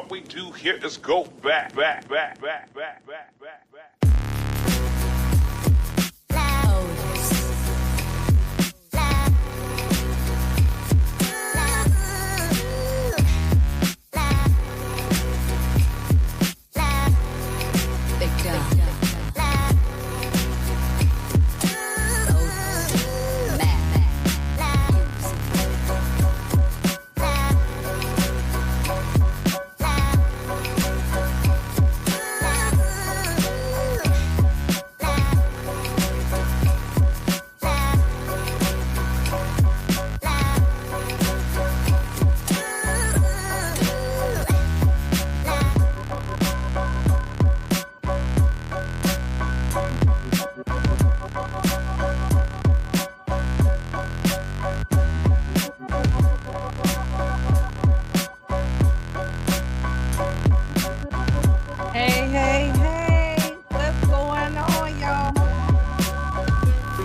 what we do here is go back. Hey, what's going on, y'all?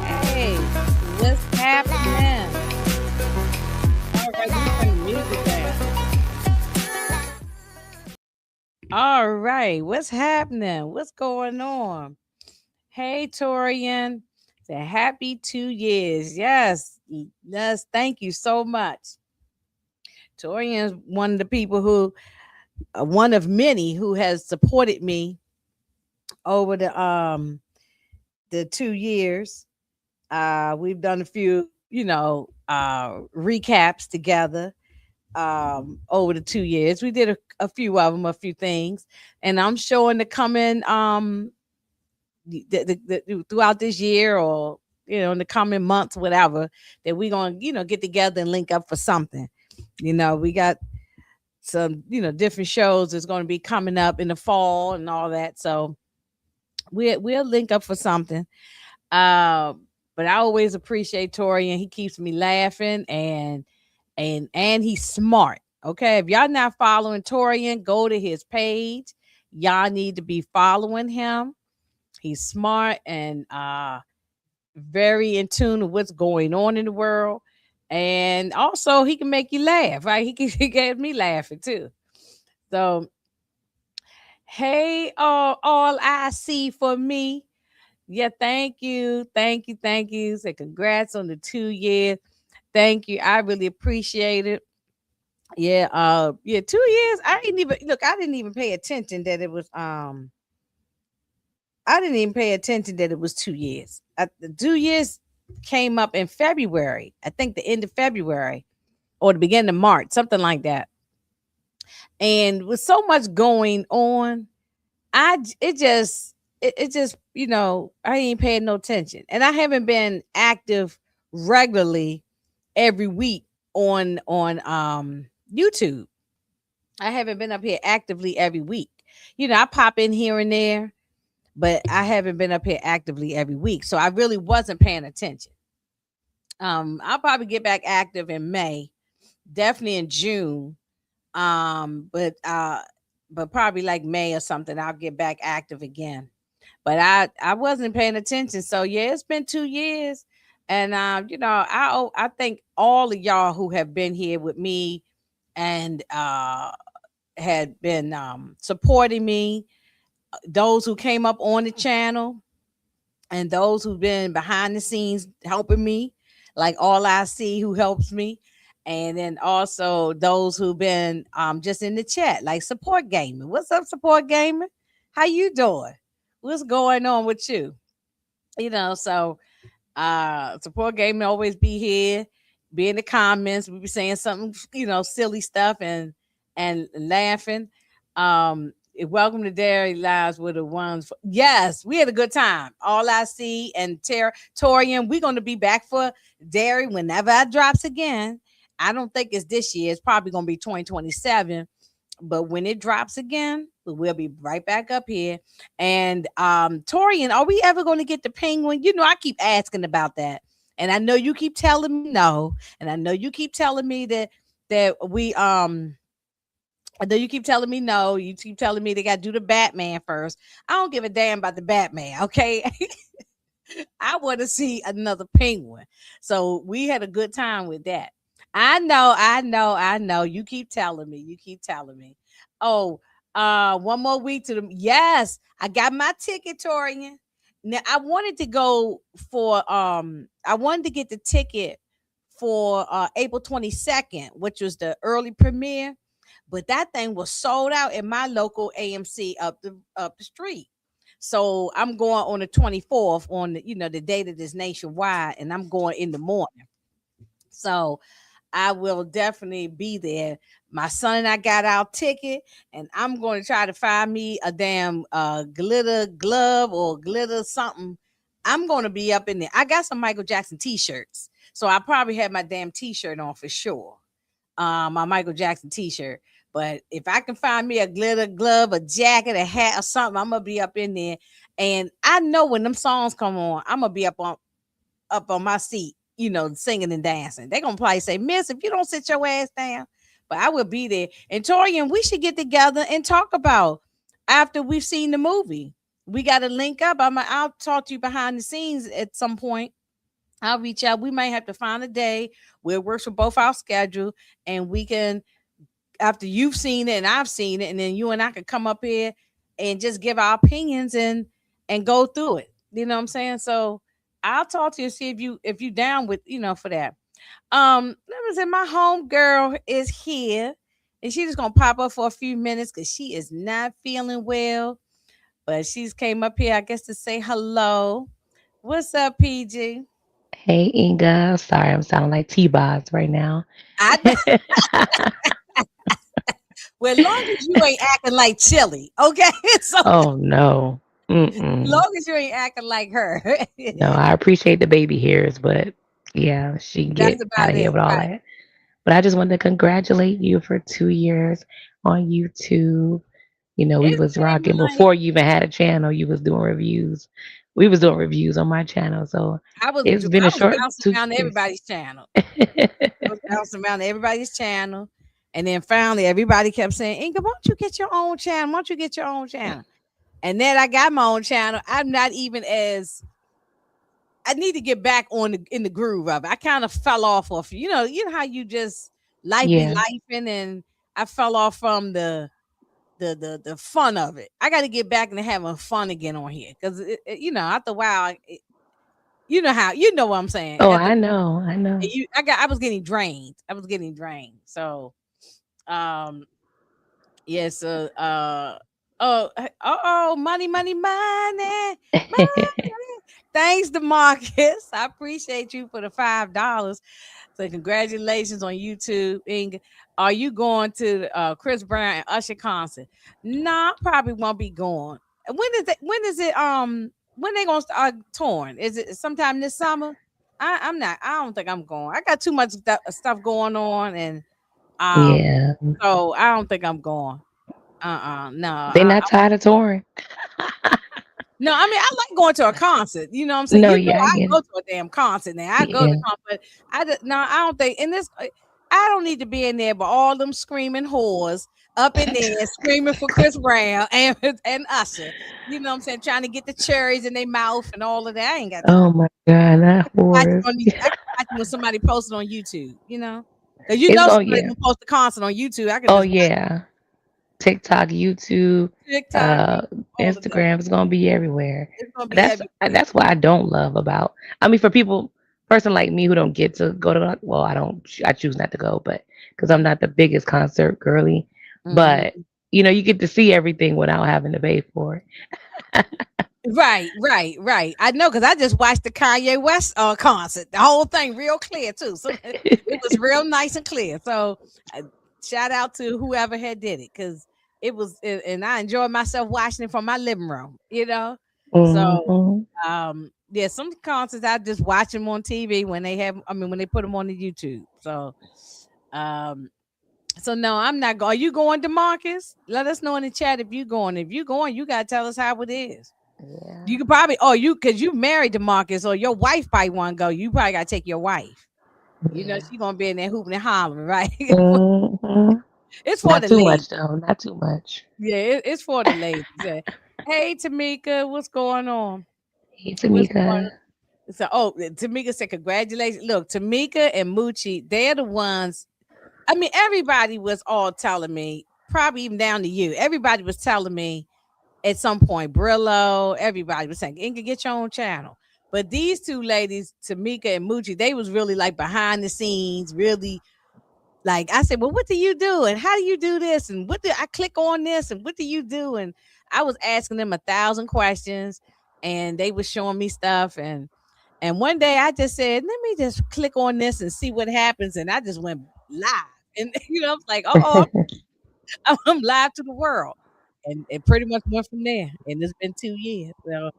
Hey, what's happening? All right, we turn the music down. All right, what's happening? What's going on? Hey, Torian, say happy 2 years. Yes, yes, thank you so much. Torian is one of the people who, one of many who has supported me over the 2 years. We've done a few, recaps together over the 2 years. We did a few of them, a few things, and I'm showing the coming throughout this year, or in the coming months, whatever, that we're gonna get together and link up for something. We got some different shows that's going to be coming up in the fall and all that, so we'll link up for something. But I always appreciate Tori, and he keeps me laughing, and he's smart. Okay, if y'all not following Torian, go to his page. Y'all need to be following him. He's smart and very in tune with what's going on in the world, and also he can make you laugh. Right? He gets me laughing too. So, hey, all I see for me. Yeah, thank you. Say congrats on the 2 years. Thank you. I really appreciate it. Yeah, 2 years. I didn't even pay attention that it was I didn't even pay attention that it was 2 years. The 2 years came up in February. I think the end of February or the beginning of March, something like that. And with so much going on, it just I ain't paying no attention, and I haven't been active regularly every week on YouTube. I haven't been up here actively every week. I pop in here and there, but I haven't been up here actively every week, so I really wasn't paying attention. I'll probably get back active in May, definitely in June, but probably like May or something, I'll get back active again. But I wasn't paying attention. So yeah, it's been 2 years. And I thank all of y'all who have been here with me and had been supporting me, those who came up on the channel, and those who've been behind the scenes helping me, like All I See, who helps me. And then also those who've been just in the chat, like Support Gaming. What's up, Support Gaming? How you doing? What's going on with you? So Support Gaming always be here, be in the comments. We be saying something, silly stuff and laughing. Welcome to Dairy Lives with the ones. Yes, we had a good time. All I See and Torian, we're going to be back for Dairy whenever it drops again. I don't think it's this year. It's probably going to be 2027. But when it drops again, we'll be right back up here. And Torian, are we ever going to get the penguin? I keep asking about that. And I know you keep telling me no. And I know you keep telling me that we I know you keep telling me no. You keep telling me they got to do the Batman first. I don't give a damn about the Batman, okay? I want to see another penguin. So we had a good time with that. I know. You keep telling me. You keep telling me. Oh, one more week to the yes. I got my ticket, Torian. Now I wanted to go for I wanted to get the ticket for April 22nd, which was the early premiere, but that thing was sold out in my local AMC up the street. So I'm going on the 24th on the day that is nationwide, and I'm going in the morning. So I will definitely be there. My son and I got our ticket, and I'm going to try to find me a damn glitter glove or glitter something. I'm going to be up in there. I got some Michael Jackson t-shirts, so I probably have my damn t-shirt on for sure. My Michael Jackson t-shirt. But if I can find me a glitter glove, a jacket, a hat, or something, I'm gonna be up in there. And I know when them songs come on, I'm gonna be up on my seat, singing and dancing. They're gonna probably say, Miss, if you don't sit your ass down, but I will be there. And Torian, we should get together and talk about after we've seen the movie. We got to link up. I'll talk to you behind the scenes at some point. I'll reach out. We might have to find a day where it works for both our schedule, and we can, after you've seen it and I've seen it, and then you and I could come up here and just give our opinions and go through it. You know what I'm saying? So I'll talk to you, see if you down with for that. Let me say my home girl is here, and she's just gonna pop up for a few minutes because she is not feeling well, but she's came up here, I guess, to say hello. What's up, PG? Hey Inga, sorry I'm sounding like T-Boz right now. I know. Well, long as you ain't acting like Chili, okay? So Oh no. Mm-mm. long as you ain't acting like her. No, I appreciate the baby hairs, but yeah, she can That's get out about of here it, with all right? that. But I just wanted to congratulate you for 2 years on YouTube. We It's was been rocking like before you even had a channel. You was doing reviews. We was doing reviews on my channel. So it's been I a was short bouncing two around to years. everybody's channel. I was bouncing around to everybody's channel. And then finally everybody kept saying, Inga, why don't you get your own channel? Why don't you get your own channel? And then I got my own channel. I'm not even as I need to get back in the groove of it. I kind of fell off you know how you just life be Yeah. lifing, and I fell off from the fun of it. I got to get back into having fun again on here because after a while, how what I'm saying. Oh, After I know. I know. I was getting drained. I was getting drained. So um yes money. Thanks, Demarcus. I appreciate you for the $5. So congratulations on YouTube. Inga. Are you going to Chris Brown and Usher concert? No, I probably won't be going. When they gonna start touring? Is it sometime this summer? I'm not. I don't think I'm going. I got too much stuff going on, and um, Yeah. so I don't think I'm going. No. They're not tired of touring. No, I mean, I like going to a concert. You know what I'm saying? No, yeah, I I get go it. to a damn concert now. I go to Yeah. concert. No, I don't think in this. I don't need to be in there, but all them screaming whores up in there screaming for Chris Brown and Usher. You know what I'm saying? Trying to get the cherries in their mouth and all of that. I ain't got time. Oh my God, that Watch it horse. on I can watch it when somebody posted on YouTube. Because It's oh somebody yeah. gonna post a concert on YouTube. I can Oh just watch yeah. TikTok, YouTube, TikTok, uh, all of that. Instagram is gonna be everywhere. It's gonna be That's everywhere. that's what I don't love about. I mean, for person like me who don't get to go to, well, I don't. I choose not to go, but because I'm not the biggest concert girly, but Mhm. you get to see everything without having to pay for it. Right. I know because I just watched the Kanye West concert, the whole thing real clear too. So it was real nice and clear. So shout out to whoever had did it because and I enjoyed myself watching it from my living room. So Hmm. yeah, some concerts I just watch them on TV when they have. I mean, when they put them on the YouTube. Um, so no, I'm not going. Are you going, Demarcus? Let us know in the chat if you going. If you going, you gotta tell us how it is. You Yeah. could probably, oh, because you married Demarcus, or your wife probably want to go. You probably got to take your wife. Yeah. She gonna be in there hooping and hollering, right? Hmm. It's for Not the too ladies. much though. Not too much. Yeah, it's for the ladies. Yeah. Hey, Tamika, what's going on? Hey, What's going Tamika. So, Tamika said, congratulations. Look, Tamika and Moochie, they're the ones. I mean, everybody was all telling me, probably even down to you. Everybody was telling me at some point, Brillo, everybody was saying, Inga, get your own channel. But these two ladies, Tamika and Moochie, they was really like behind the scenes, really like I said, well, what do you do? And how do you do this? And what do I click on this? And what do you do? And I was asking them 1,000 questions and they was showing me stuff. And one day I just said, let me just click on this and see what happens. And I just went live. And I was like, oh, I'm live to the world. And it pretty much went from there. And it's been 2 years. So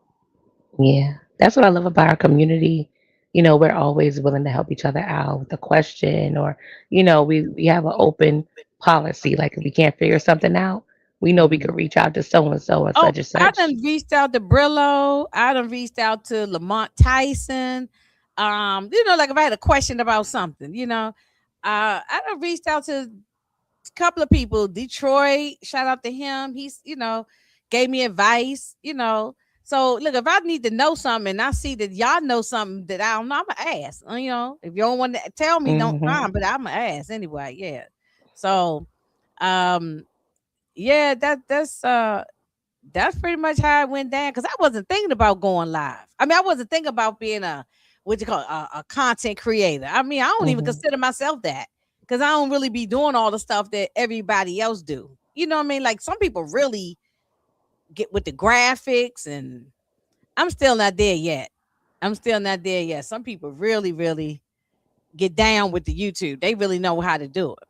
Yeah, that's what I love about our community. We're always willing to help each other out with a question, or we have an open policy. Like if we can't figure something out, we know we mhm. could reach out to so and so and Oh, such and I such. done reached out to Brillo. I done reached out to Lamont Tyson. Like if I had a question about something, I done reached out to a couple of people. Detroit, shout out to him. He's, gave me advice. So look, if I need to know something and I see that y'all know something that I don't know, I'ma ask. If you don't want to tell me, don't Hmm. mind, but I'ma ask anyway. Yeah. So um yeah, that's pretty much how it went down because I wasn't thinking about going live. I mean, I wasn't thinking about being a what you call it, a content creator. I mean, I don't even Hmm. consider myself that because I don't really be doing all the stuff that everybody else do. You know what I mean? Like some people really get with the graphics, and I'm still not there yet. I'm still not there yet. Some people really, really get down with the YouTube. They really know how to do it.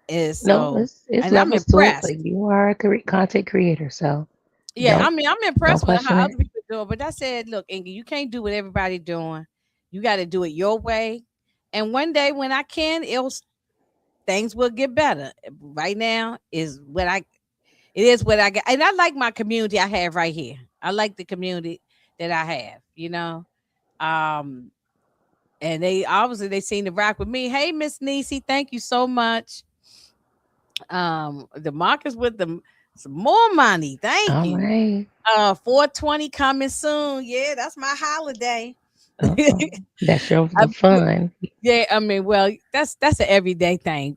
And No, so, it's and I'm levels to it, but impressed. you are a content creator, so Yeah, I don't mean, I'm don't impressed with how question it. other people do it, but I said, look, Inga, you can't do what everybody doing. You got to do it your way. And one day when I can, things will get better. Right now it is what I got, and I like my community I have right here. I like the community that I have. Um, and they obviously they seem to rock with me. Hey, Miss Nisi, thank you so much. The Marcus with some more money. Thank All you. right. 420 coming soon. Yeah, that's my holiday. Uh-oh. That's the I- fun. yeah, I mean, well, that's an everyday thing.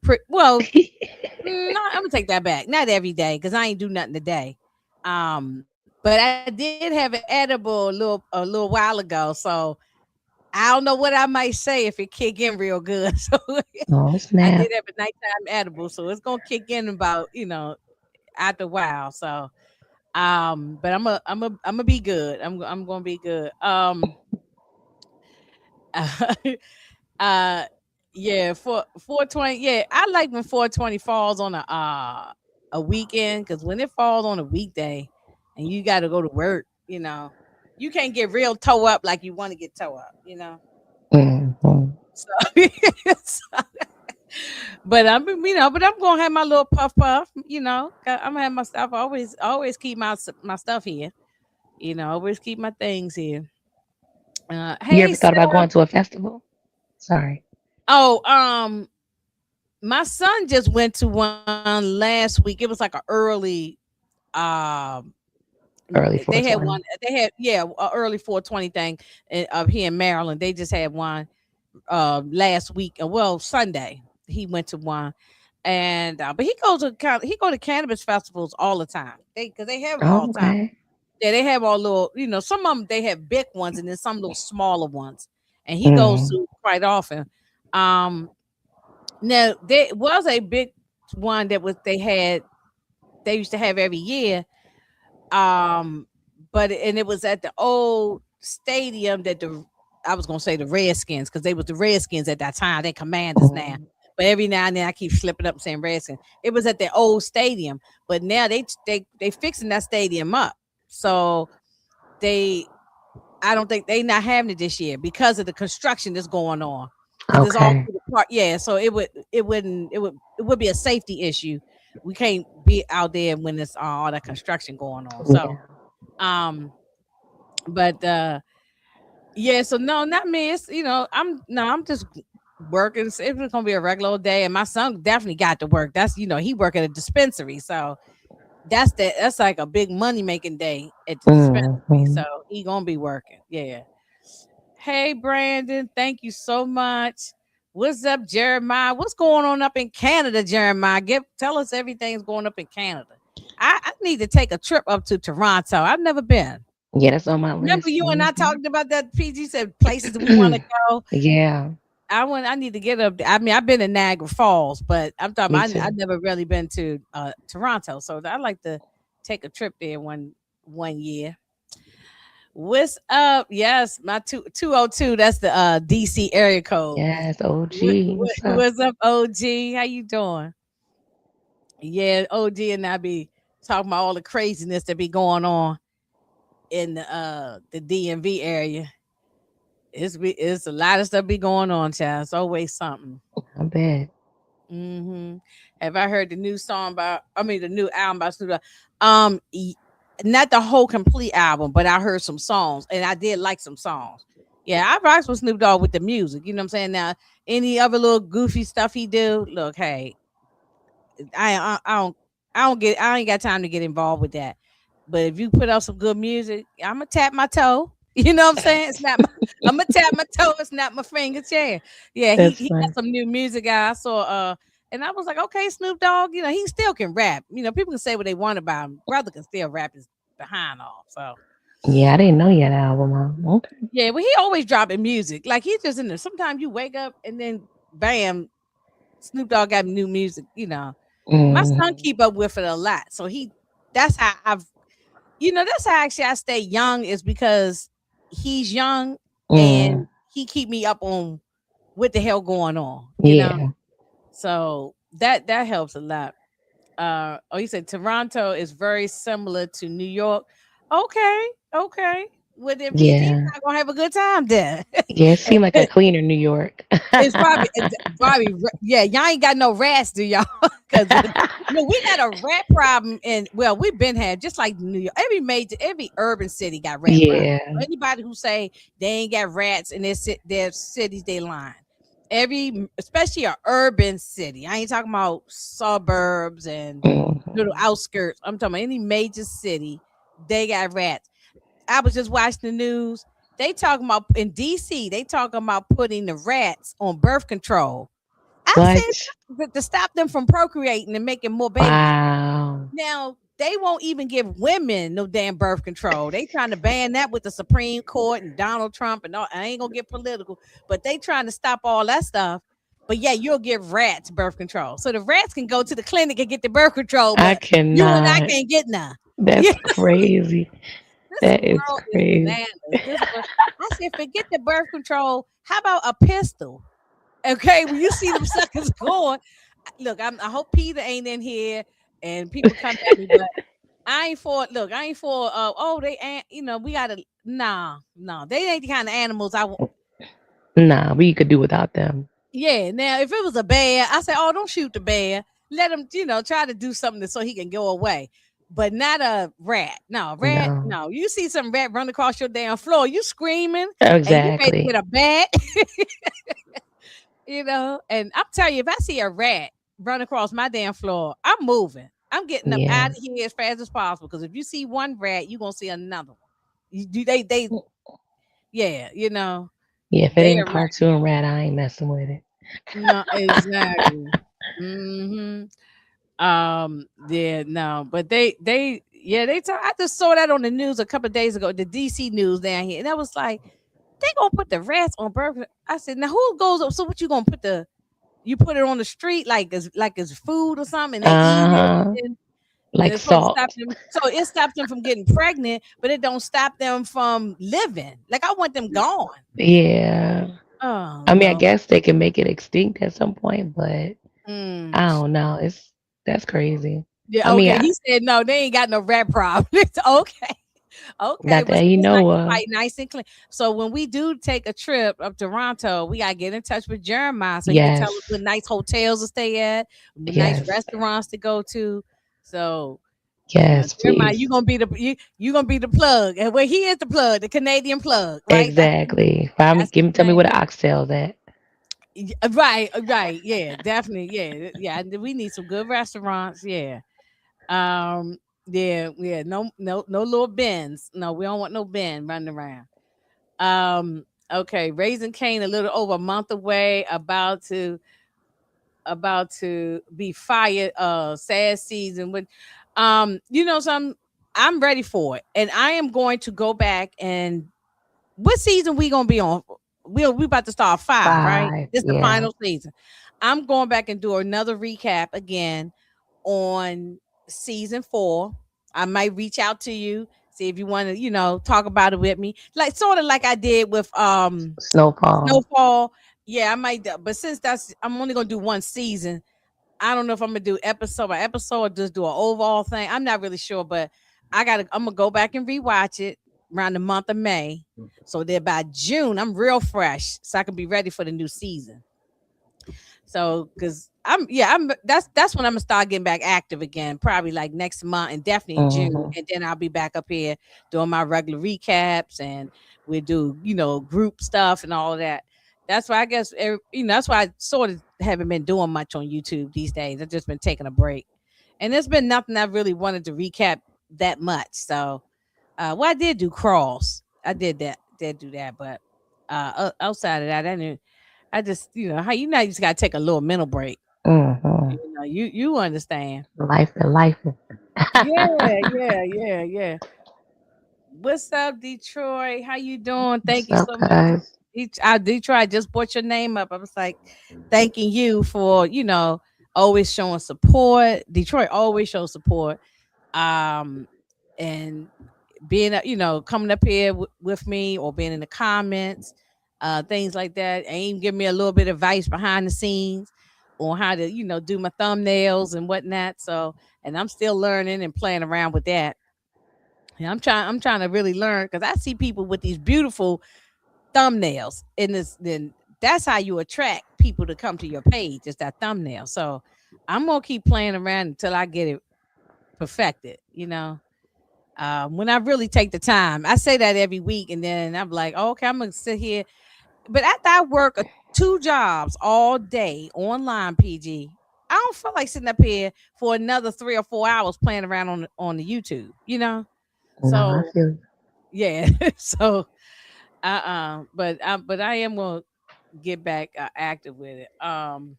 No, I'm gonna take that back. Not every day because I ain't do nothing today. But I did have an edible a little while ago, so I don't know what I might say if it kick in real good. So Oh, I did snap. have a nighttime edible, so it's gonna kick in about after a while. So but I'm gonna be good. I'm gonna be good. uh yeah, for 420. Yeah, I like when 420 falls on a weekend because when it falls on a weekday and you got to go to work, you can't get real toe up like you want to get toe up. Hmm. So, so but I'm gonna have my little puff puff. I'm gonna have my stuff. Always keep my stuff here. Always keep my things here. You Hey, ever thought about Sarah. going to a festival? Sorry. Oh, my son just went to one last week. It was like a early, um, Early they had one. 420. They had a early 420 thing up here in Maryland. They just had one last week. Well, Sunday he went to one, and but he go to cannabis festivals all the time. Because they have them all Oh, the time. okay. Yeah, they have all little. Some of them they have big ones and then some little smaller ones, and he goes Mm. to quite often. Um, Now there was a big one that was they used to have every year. Um, and it was at the old stadium that the I was gonna say the Redskins because they was the Redskins at that time. They Commanders now. Mm. But every now and then I keep slipping up saying Redskins. It was at the old stadium, but now they fixing that stadium up. So they I don't think they not having it this year because of the construction that's going on. Because it's all Okay. through the park. Yeah, so it would be a safety issue. We can't be out there when there's all that construction going on. So Yeah. um, but yeah, so no, not me. It's I'm just working. It's gonna be a regular old day, and my son definitely got to work. That's he work at a dispensary, so that's like a big money making day at the dispensary. Hmm. So he gonna be working. Yeah. Hey, Brandon, thank you so much. What's up, Jeremiah? What's going on up in Canada, Jeremiah? Tell us everything's going up in Canada. I need to take a trip up to Toronto. I've never been. Yeah, that's on my Remember list. you and I talked about that? PG said places that we want to go. Yeah, I need to get up. I mean, I've been to Niagara Falls, but I'm talking. me I've too. never really been to Toronto, so I'd like to take a trip there one year. What's up? Yes, my 202. That's the DC area code. Yes, OG. What's up? What's up, OG? How you doing? Yeah, OG and I be talking about all the craziness that be going on in the DMV area. It's a lot of stuff be going on, child. It's always something. I bet. Hmm. Have I heard the new song about? I mean, the new album by Snoop Dogg? Um, y- Not the whole complete album, but I heard some songs, and I did like some songs. Yeah, I rocks with Snoop Dogg with the music. You know what I'm saying? Now, any other little goofy stuff he do, look, hey, I don't I ain't got time to get involved with that. But if you put out some good music, I'm gonna tap my toe. You know what I'm saying? It's not my, I'm gonna tap my toe. It's not my fingers. Yeah, yeah. That's He got fun. some new music out. I saw and I was like, okay, Snoop Dogg. You know, he still can rap. You know, people can say what they want about him. Brother can still rap his behind off. So Yeah, I didn't know you had an album out. Okay. yeah, well, he always dropping music. Like he's just in there. Sometimes you wake up and then bam, Snoop Dogg got new music. You know, my son Mm, keep up with it a lot. So that's how that's how actually I stay young is because he's young mm, and he keep me up on what the hell going on. yeah, So that helps a lot. Oh, you said Toronto is very similar to New York. Okay, okay. Well, then PG's yeah, not gonna have a good time there. yeah. It seemed like a cleaner New York. It's probably yeah. Y'all ain't got no rats, do y'all? Because no, we got a rat problem, and well, we've been had just like New York. Every urban city got rat problems. Yeah. Anybody who say they ain't got rats in their cities, they lying. Especially a urban city. I ain't talking about suburbs and little Mhm. outskirts. I'm talking about any major city, they got rats. I was just watching the news. They talking about in DC, they talking about putting the rats on birth control. I said What? to stop them from procreating and making more babies. Wow. Now they won't even give women no damn birth control. They trying to ban that with the Supreme Court and Donald Trump and all. I ain't gonna get political, but they trying to stop all that stuff. But yeah, you'll give rats birth control, so the rats can go to the clinic and get the birth control, I but you and I cannot. can't get none. That's Yeah, crazy. this That is world is crazy. bananas. I said, forget the birth control. How about a pistol? Okay, when you see them suckers going, look, I hope Peter ain't in here and people come at me, but I ain't for look, I ain't for oh they ain't we gotta nah, they ain't the kind of animals I want. Nah, we could do without them. Yeah, now if it was a bear, I say, oh, don't shoot the bear. Let him, try to do something so he can go away. But not a rat. No, rat, No. no. You see some rat run across your damn floor, you screaming and you ready to Exactly. get a bat, And I'm telling you, if I see a rat run across my damn floor, I'm moving. I'm getting up out Yeah. of here as fast as possible because if you see one rat, you're gonna see another one. They yeah, Yeah, if it they ain't a are right. cartoon rat, I ain't messing with it. No, exactly. Hmm. Yeah, no, but they talk. I just saw that on the news a couple of days ago, the DC news down here, and I was like, they gonna put the rats on burger. I said, now who goes up? So what you gonna put you put it on the street like it's food or something, and they eat it, Uh-huh. and Like it's supposed to stop salt. them. So it stops them from getting pregnant, but it don't stop them from living. Like I want them gone. Yeah. Oh I mean, I no. guess they can make it extinct at some point, but Mm. I don't know. That's crazy. I Yeah, mean, okay. He said no, they ain't got no rat problem. It's okay. Okay, not but that see, you it's like know you of. fight nice and clean. So when we do take a trip up to Toronto, we gotta get in touch with Jeremiah so he can tell us Yes. what nice hotels to stay at, what nice Yes. restaurants to go to. So Yes, Jeremiah, please. you gonna be the plug, and well, he is the plug, the Canadian plug, right? Exactly. Find, That's his tell me where name. the oxtail's at. Right, right, yeah, definitely, yeah. We need some good restaurants, yeah. Um, yeah. No little bins. No, we don't want no bin running around. Um, Okay, Raising Cane a little over a month away, about to be fired. Sad season when, some I'm ready for it, and I am going to go back and what season we gonna be on? We about to start 5, right? 5, This the yeah. final season. I'm going back and do another recap again on season 4. I might reach out to you, see if you want to, talk about it with me, like sort of like I did with Snowfall. Snowfall. Yeah, I might, but since that's I'm only gonna do one season, I don't know if I'm gonna do episode by episode or just do an overall thing. I'm not really sure, but I'm gonna go back and rewatch it around the month of May. So that by June, I'm real fresh. So I can be ready for the new season. So because I'm that's when I'm gonna start getting back active again, probably like next month and definitely in June. Mhm. And then I'll be back up here doing my regular recaps and we do, group stuff and all of that. That's why I guess that's why I sort of haven't been doing much on YouTube these days. I've just been taking a break. And there's been nothing I really wanted to recap that much. So well, I did do crawls. I did do that, but outside of that, I just, how you just gotta take a little mental break. Mhm. You understand. Life and life. Yeah, yeah, yeah, yeah. What's up, Detroit? How you doing? Thank What's you up, so much. guys? Detroit, I just brought your name up. I was like, thanking you for, always showing support. Detroit always shows support. Um, and being, coming up here with me or being in the comments, things like that, and even give me a little bit of advice behind the scenes on how to, do my thumbnails and whatnot. So, and I'm still learning and playing around with that. And I'm trying to really learn because I see people with these beautiful thumbnails in this. Then that's how you attract people to come to your page. Is that thumbnail? So I'm gonna keep playing around until I get it perfected. When I really take the time. I say that every week, and then I'm like, oh, okay, I'm gonna sit here. But after I work 2 jobs all day online, PG, I don't feel like sitting up here for another 3 or 4 hours playing around on the YouTube. No, I So feel yeah, so but I am gonna get back active with it. Oh,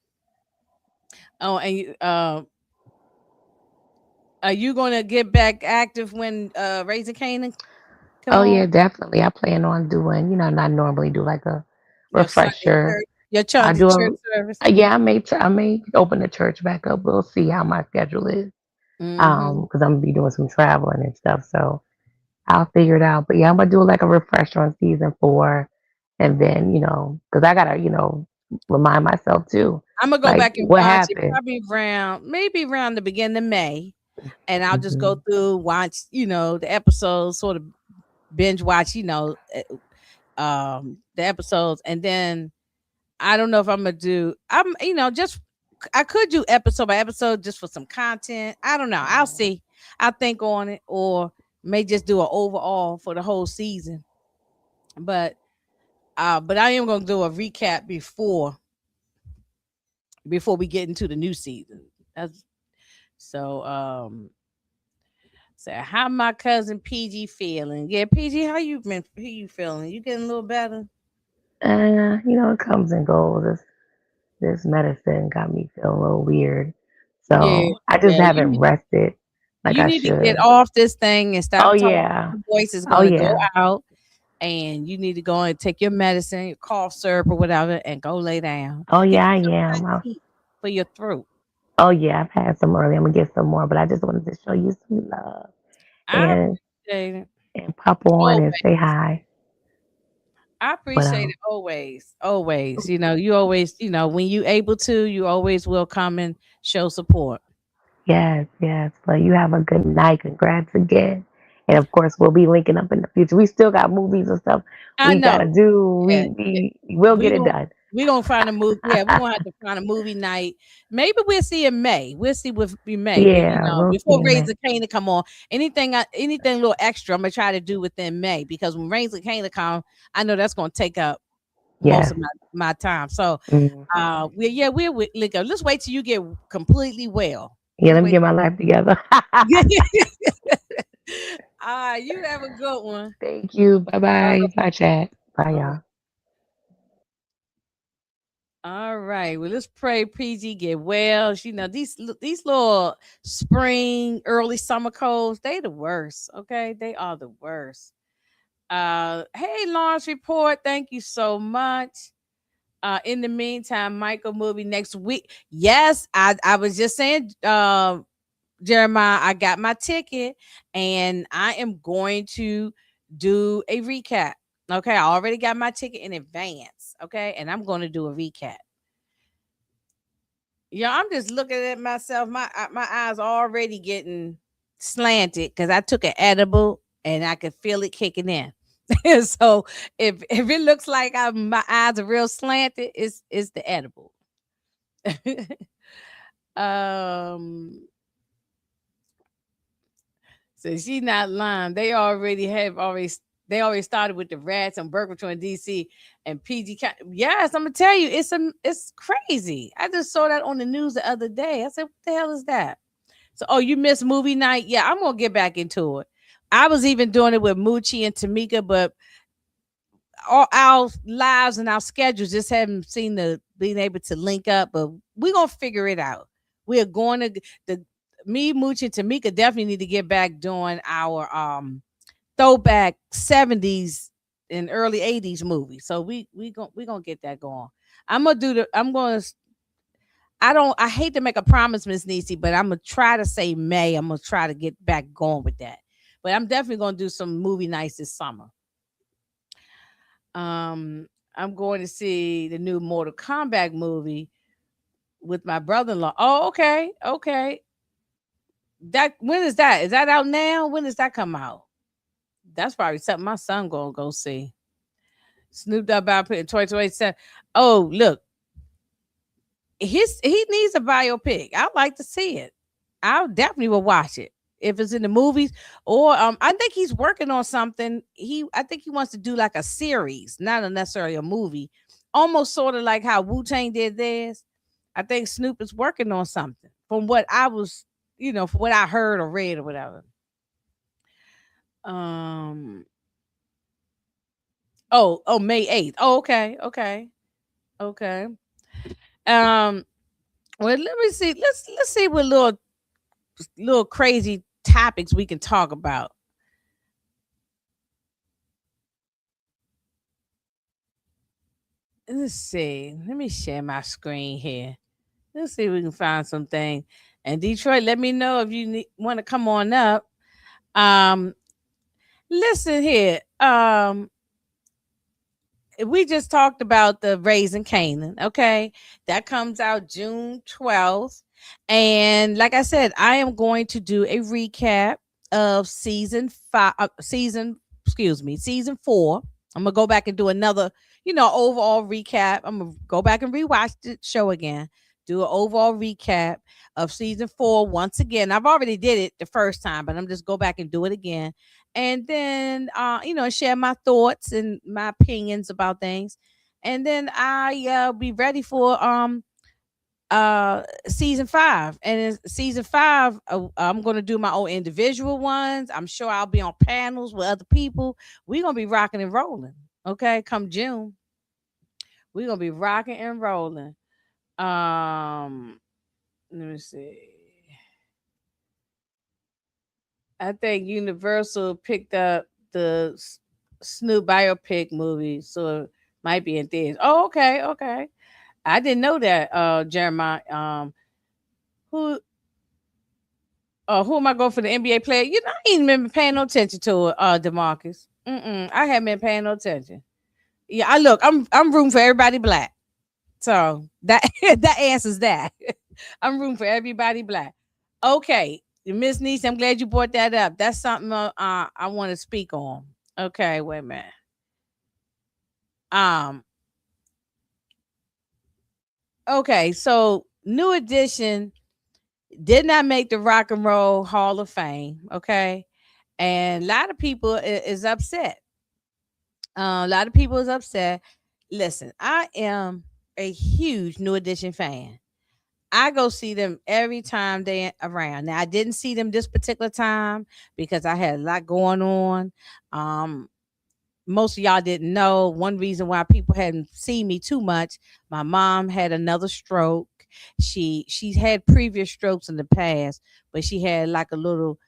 and are you gonna get back active when Raising Canaan come Oh yeah, on? definitely. I plan on doing, I normally do like a Your Sunday refresher. church, your I Sunday do church service. yeah, I may open the church back up. We'll see how my schedule is. Mm-hmm. Because I'm gonna be doing some traveling and stuff. So I'll figure it out. But yeah, I'm gonna do like a refresher on season 4. And then, because I gotta, remind myself too, I'm gonna go like back and what watch it happened. probably maybe around the beginning of May, and I'll just go Hmm. through watch the episodes, sort of binge watch the episodes, and then I don't know if I'm gonna do. Just I could do episode by episode just for some content. I don't know. I'll see. I'll think on it, or may just do an overall for the whole season. But but I am gonna do a recap before we get into the new season. That's so. So how my cousin PG feeling? Yeah, PG, how you been? How you feeling? You getting a little better? It comes and goes. This medicine got me feeling a little weird. Yeah, So I just yeah. haven't rested like You I need to get should. off this thing and Oh stop talking. yeah. Your voice is Oh gonna go yeah. out, and you need to go and take your medicine, your cough syrup or whatever, and go lay down. Oh Get yeah, you I some hot am. tea for your throat. Oh yeah, I've had some early. I'm gonna get some more, but I just wanted to show you some love I and appreciate it pop on and say always. hi. I But appreciate it always, always. You always, when you able to, you always will come and show support. yes, yes. But you have a good night. Congrats again. And of course, we'll be linking up in the future. We still got movies and stuff I we gotta know. do. Yeah, We will we get it gon' done. we gonna find a movie. Yeah, we gonna have to find a movie night. Maybe we'll see in May. We'll see with in May. Yeah, we'll see Before you, Raise man. the Cane to come on. Anything a little extra, I'm gonna try to do within May because when Raise the Cane to come, I know that's gonna take up most Yes. of my time. So, Hmm. we're with Lico. Let's wait till you get completely well. Yeah, Let's let me wait. get my life together. You have a good one. Thank you. Bye All bye. right. Bye, chat. Bye, All y'all. right. All right. Well, let's pray PG get well. You know, these little spring, early summer colds, they the worst. Okay. They are the worst. Hey, Launch Report. Thank you so much. In the meantime, Michael movie next week. Yes, I was just saying, Jeremiah, I got my ticket and I am going to do a recap. Okay, I already got my ticket in advance. Okay, and I'm going to do a recap. Yeah, I'm just looking at myself. My eyes already getting slanted because I took an edible and I could feel it kicking in. So if it looks like my eyes are real slanted, it's the edible. um, so she not lying. They already started with the rats and Burger Control in DC and PG. Yes, I'm gonna tell you, it's crazy. I just saw that on the news the other day. I said, "What the hell is that?" So, oh, you missed movie night? Yeah, I'm gonna get back into it. I was even doing it with Moochie and Tamika, but all our lives and our schedules just haven't seen the being able to link up. But we're gonna figure it out. We are going to the me, Moochie, and Tamika definitely need to get back doing our throwback 70s and early 80s movies. So we gonna get that going. I'm gonna I hate to make a promise, Miss Nisi, but I'm gonna try to say May. I'm gonna try to get back going with that. But I'm definitely gonna do some movie nights this summer. Um, I'm going to see the new Mortal Kombat movie with my brother-in-law. Oh, okay, okay. That when is that? Is that out now? When does that come out? That's probably something my son gonna go see. Snoop Dogg about putting 2027. Oh, look, he needs a biopic. I'd like to see it. I definitely will watch it if it's in the movies or I think he's working on something. I think he wants to do like a series, not necessarily a movie, almost sort of like how Wu Tang did theirs. I think Snoop is working on something from what I was, from what I heard or read or whatever. Um. Oh, May 8th. Oh, okay, okay, okay. Um. Well, let me see. Let's see what little crazy topics we can talk about. Let's see. Let me share my screen here. Let's see if we can find something. And Detroit, let me know if you want to come on up. Um, listen here. We just talked about the Raising Canaan. Okay, that comes out June 12th, and like I said, I am going to do a recap of season 4. I'm gonna go back and do another, overall recap. I'm gonna go back and rewatch the show again, do an overall recap of season 4 once again. I've already did it the first time, but I'm just go back and do it again and then share my thoughts and my opinions about things, and then I be ready for season 5. And in season 5, I'm going to do my own individual ones. I'm sure I'll be on panels with other people. We're going to be rocking and rolling. Okay, come June, we're going to be rocking and rolling. Let me see. I think Universal picked up the Snoop biopic movie, so it might be in theaters. Oh, okay, okay. I didn't know that, Jeremiah. Who who am I going for the NBA player? I ain't been paying no attention to it, Demarcus. I haven't been paying no attention. Yeah, I'm rooting for everybody black. So that that answers that. I'm rooting for everybody black. Okay, Miss Niece, I'm glad you brought that up. That's something I want to speak on. Okay, wait a minute. Um, okay, so New Edition did not make the Rock and Roll Hall of Fame. Okay, and a lot of people is upset. A lot of people is upset. Listen, I am a huge New Edition fan. I go see them every time they around. Now I didn't see them this particular time because I had a lot going on. Um, most of y'all didn't know, one reason why people hadn't seen me too much, my mom had another stroke. She's had previous strokes in the past, but she had like a little,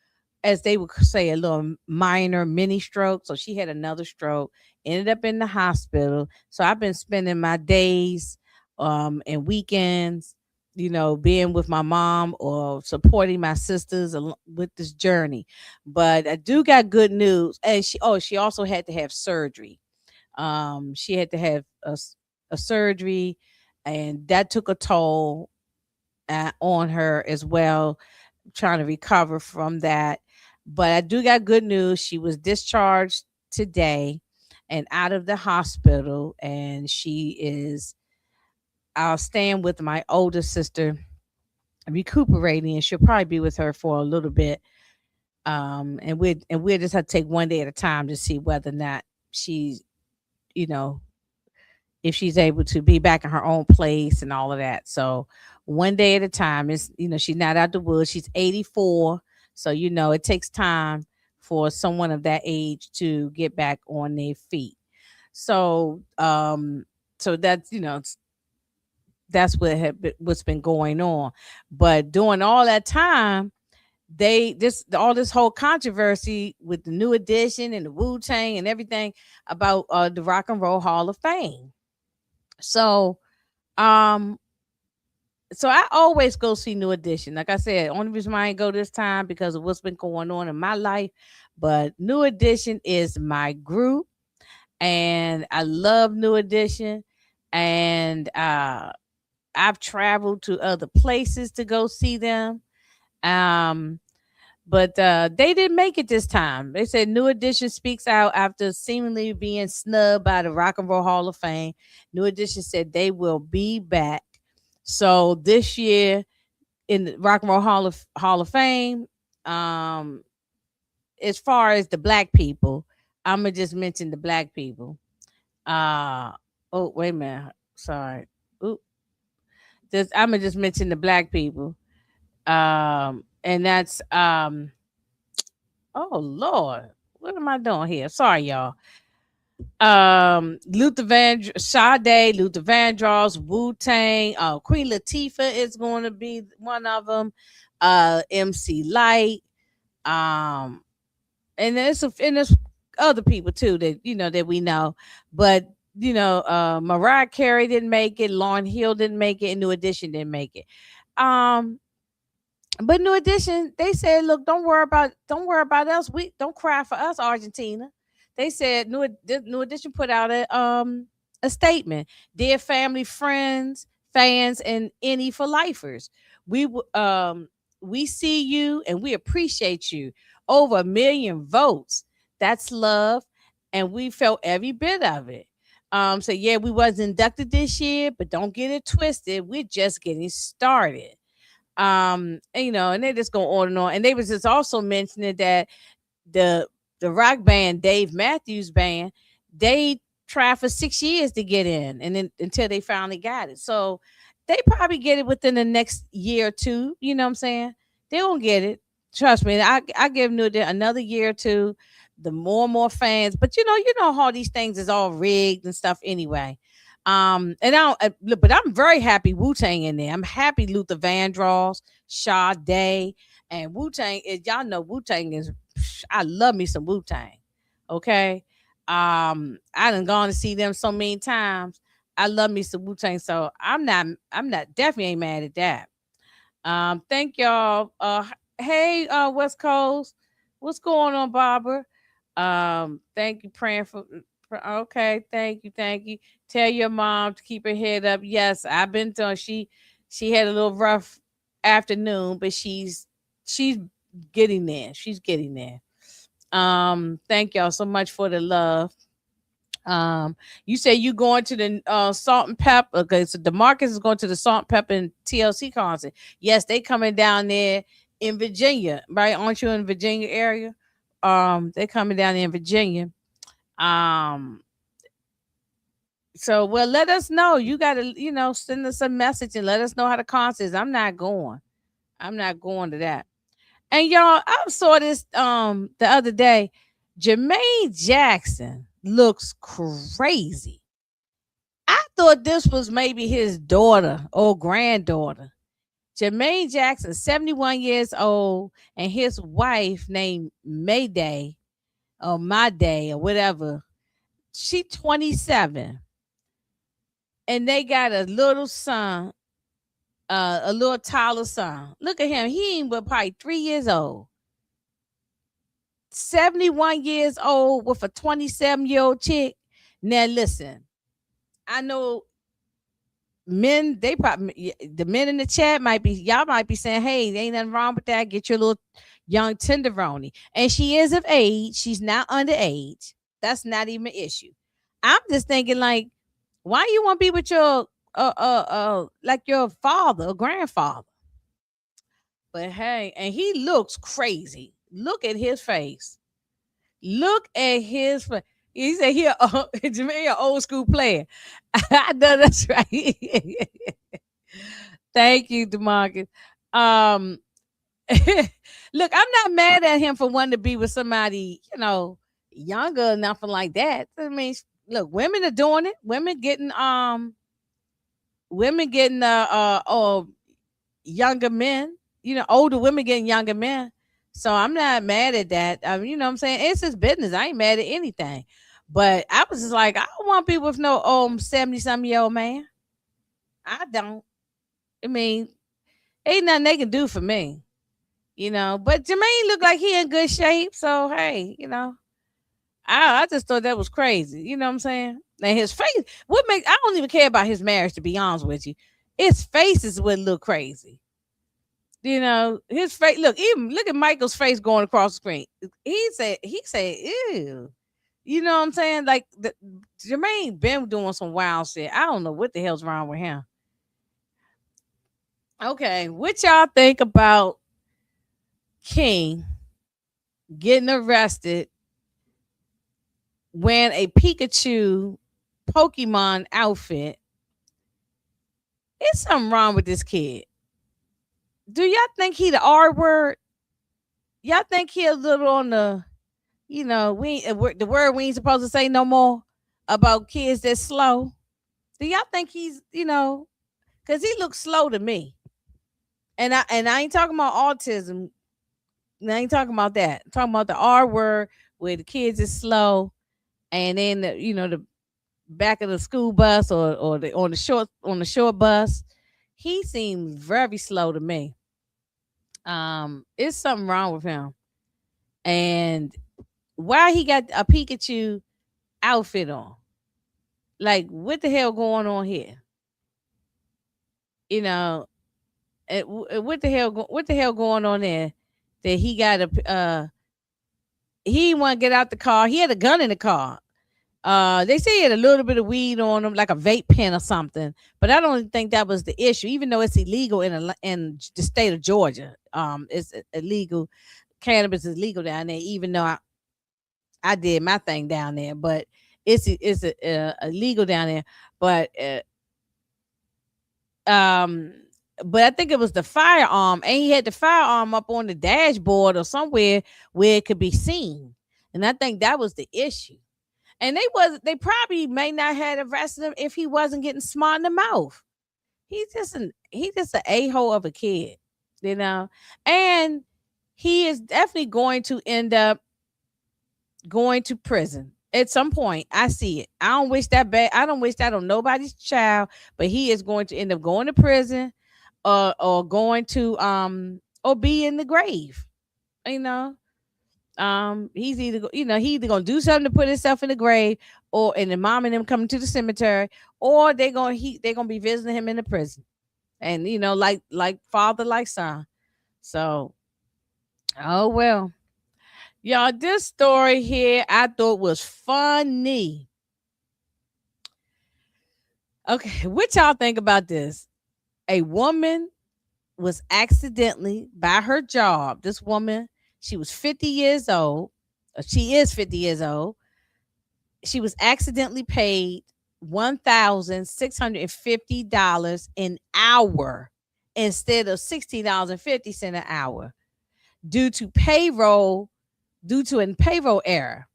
as they would say, a little minor mini stroke. So she had another stroke, ended up in the hospital. So I've been spending my days and weekends, being with my mom or supporting my sisters with this journey. But I do got good news. And she also had to have surgery. She had to have a surgery, and that took a toll on her as well, trying to recover from that. But I do got good news. She was discharged today and out of the hospital, and she is staying with my older sister, recuperating, and she'll probably be with her for a little bit. And we'll just have to take one day at a time to see whether or not she's, you know, if she's able to be back in her own place and all of that. So one day at a time. Is she's not out the woods. She's 84, so it takes time for someone of that age to get back on their feet. So so that's what's been going on. But during all that time, all this whole controversy with the New Edition and the Wu Tang and everything about the Rock and Roll Hall of Fame. So um so I always go see New Edition. Like I said, only reason why I ain't go this time because of what's been going on in my life. But New Edition is my group, and I love New Edition. And I've traveled to other places to go see them. Um, but they didn't make it this time. They said New Edition speaks out after seemingly being snubbed by the Rock and Roll Hall of Fame. New Edition said they will be back. So this year in the Rock and Roll Hall of Fame, um, as far as the black people, I'm gonna just mention the black people. Uh oh, wait a minute. Sorry. Ooh, I'm gonna just mention the black people. And that's oh Lord, what am I doing here? Sorry, y'all. Sade, Luther Vandross, Wu Tang, Queen Latifah is going to be one of them. MC Light, um, and there's other people too that that we know, but Mariah Carey didn't make it, Lauryn Hill didn't make it, and New Edition didn't make it. Um, but New Edition, they said, look, don't worry about us. We don't cry for us, Argentina. They said New Edition put out a statement. Dear family, friends, fans, and any for lifers. We see you and we appreciate you. Over 1 million votes. That's love. And we felt every bit of it. So yeah, we was inducted this year, but don't get it twisted. We're just getting started. And they just go on and on. And they was just also mentioning that the rock band Dave Matthews Band, they tried for 6 years to get in, and then until they finally got it. So they probably get it within the next year or two. You know what I'm saying? They won't get it. Trust me. I give New Day another year or two. The more and more fans, but you know how these things is all rigged and stuff anyway. And but I'm very happy Wu Tang in there. I'm happy Luther Vandross, Sade, and Wu Tang is, y'all know Wu Tang is, I love me some Wu Tang. Okay. I done gone to see them so many times. I love me some Wu Tang. So I'm not definitely ain't mad at that. Thank y'all. Hey, West Coast. What's going on, Barbara? Thank you, praying for. Okay, thank you. Tell your mom to keep her head up. Yes, I've been doing. She had a little rough afternoon, but she's getting there. She's getting there. Thank y'all so much for the love. You say you going to the Salt and Pep. Okay, so DeMarcus is going to the Salt and Pep and TLC concert. Yes, they coming down there in Virginia, right? Aren't you in Virginia area? They coming down there in Virginia. Um, so well, let us know. You gotta, send us a message and let us know how the concert is. I'm not going. I'm not going to that. And y'all, I saw this the other day. Jermaine Jackson. looks crazy. I thought this was maybe his daughter or granddaughter. Jermaine Jackson, 71 years old, and his wife named Mayday or My Day or whatever. She 27. And they got a little son, a little toddler son. Look at him. He ain't but probably 3 years old. 71 years old with a 27-year-old chick. Now listen, I know men, they probably, the men in the chat might be, y'all might be saying, hey, there ain't nothing wrong with that. Get your little young tenderoni. And she is of age. She's not underage. That's not even an issue. I'm just thinking, like, why you want to be with your like your father or grandfather? But hey, and he looks crazy. Look at his face. Look at his face. He said he Jermaine, an old school player. I know that's right. Thank you, DeMarcus. Um, look, I'm not mad at him for wanting to be with somebody, younger or nothing like that. I mean, look, women are doing it. Women getting younger men, older women getting younger men. So I'm not mad at that. You know what I'm saying? It's his business. I ain't mad at anything. But I was just like, I don't want to be with no 70-something-year-old man. I don't. I mean, ain't nothing they can do for me. But Jermaine looked like he in good shape. So hey, I just thought that was crazy. You know what I'm saying? And his face, I don't even care about his marriage, to be honest with you. His face is what look crazy. His face, look at Michael's face going across the screen. He said, ew. You know what I'm saying? Like Jermaine been doing some wild shit. I don't know what the hell's wrong with him. Okay, what y'all think about King getting arrested wearing a Pikachu Pokemon outfit? It's something wrong with this kid. Do y'all think he the R word? Y'all think he a little on the, the word we ain't supposed to say no more about kids that's slow? Do y'all think he's, because he looks slow to me. And I ain't talking about autism. I ain't talking about that. I'm talking about the R word where the kids is slow, and then the back of the school bus or the on the short bus, he seems very slow to me. It's something wrong with him. And why he got a Pikachu outfit on? Like, what the hell going on here? What the hell going on there? That he got he want to get out the car. He had a gun in the car. They say he had a little bit of weed on him, like a vape pen or something. But I don't think that was the issue, even though it's illegal in the state of Georgia. It's illegal. Cannabis is legal down there, even though I did my thing down there, but it's illegal down there. But I think it was the firearm, and he had the firearm up on the dashboard or somewhere where it could be seen. And I think that was the issue. And they probably may not have arrested him if he wasn't getting smart in the mouth. He's just an a-hole of a kid, and he is definitely going to end up going to prison at some point. I see it. I don't wish that bad. I don't wish that on nobody's child, but he is going to end up going to prison or going to or be in the grave. He's either he either gonna do something to put himself in the grave, and the mom and them coming to the cemetery, or they're gonna be visiting him in the prison, and like father like son. So, oh well, y'all. This story here I thought was funny. Okay, what y'all think about this? A woman was accidentally, by her job, this woman, she was 50 years old. She is 50 years old. She was accidentally paid $1,650 an hour instead of $16.50 an hour due to a payroll error.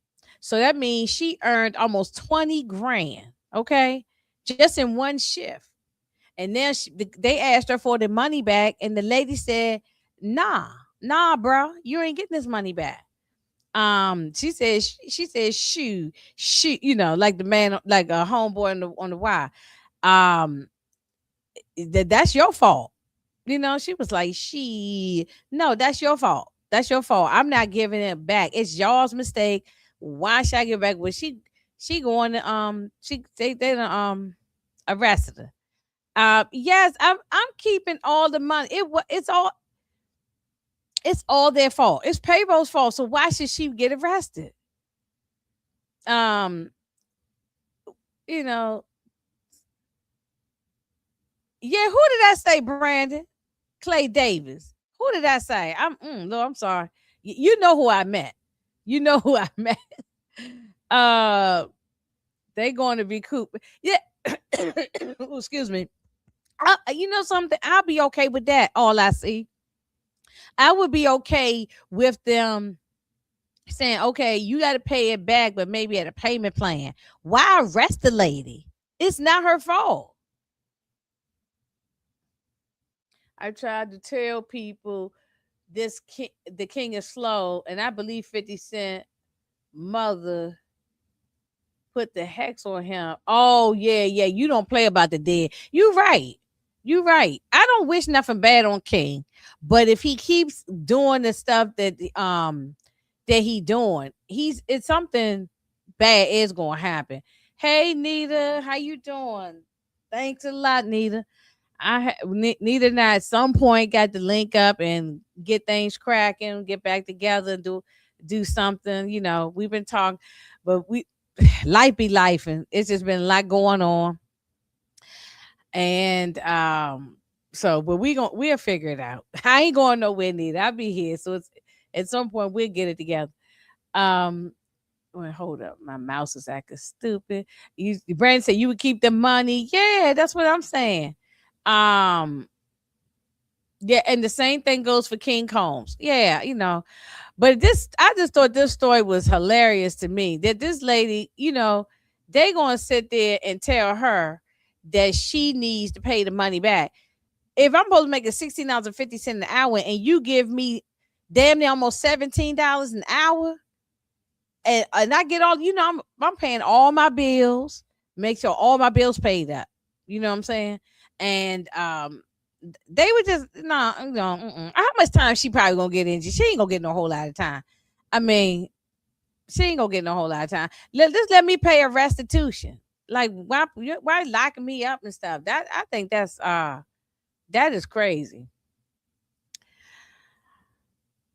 So that means she earned almost 20 grand. Okay. Just in one shift. And then they asked her for the money back. And the lady said, nah, bro, you ain't getting this money back. She said, shoot, like the man, like a homeboy on the wire. Um, that's your fault. She was like, no, that's your fault. That's your fault. I'm not giving it back. It's y'all's mistake. Why should I give it back? Well, she going to they done arrested her. Yes, I'm keeping all the money. It's all their fault. It's payroll's fault. So why should she get arrested? Um, you know, yeah. Who did I say, Brandon? Clay Davis. Who did I say? No, I'm sorry. You know who I meant. You know who I meant. Uh, they going to be coop. Yeah. Ooh, excuse me. You know something? I'll be okay with that. All I see, I would be okay with them saying, "Okay, you got to pay it back, but maybe at a payment plan." Why arrest the lady? It's not her fault. I tried to tell people the king is slow, and I believe 50 Cent mother put the hex on him. Oh yeah, yeah. You don't play about the dead. You right. You right. I don't wish nothing bad on King, but if he keeps doing the stuff that he doing, it's something bad is gonna happen. Hey Nita, how you doing? Thanks a lot, Nita. Neither and I at some point got to link up and get things cracking, get back together, and do something. We've been talking, but life be life, and it's just been a lot going on. And so, but we'll figure it out. I ain't going nowhere, neither. I'll be here, so it's at some point we'll get it together. Um, Well, hold up. My mouse is acting stupid. Brandon said you would keep the money. Yeah, that's what I'm saying. Um, yeah, and the same thing goes for King Combs. Yeah, But I just thought this story was hilarious to me. That this lady, they gonna sit there and tell her that she needs to pay the money back. If I'm supposed to make $16.50 an hour, and you give me damn near almost $17 an hour, and I get all, I'm paying all my bills, make sure all my bills paid up. You know what I'm saying? And they would just no. How much time she probably gonna get in? She ain't gonna get no whole lot of time. I mean, she ain't gonna get no whole lot of time. Just let me pay a restitution. Like why locking me up and stuff? That I think that is crazy.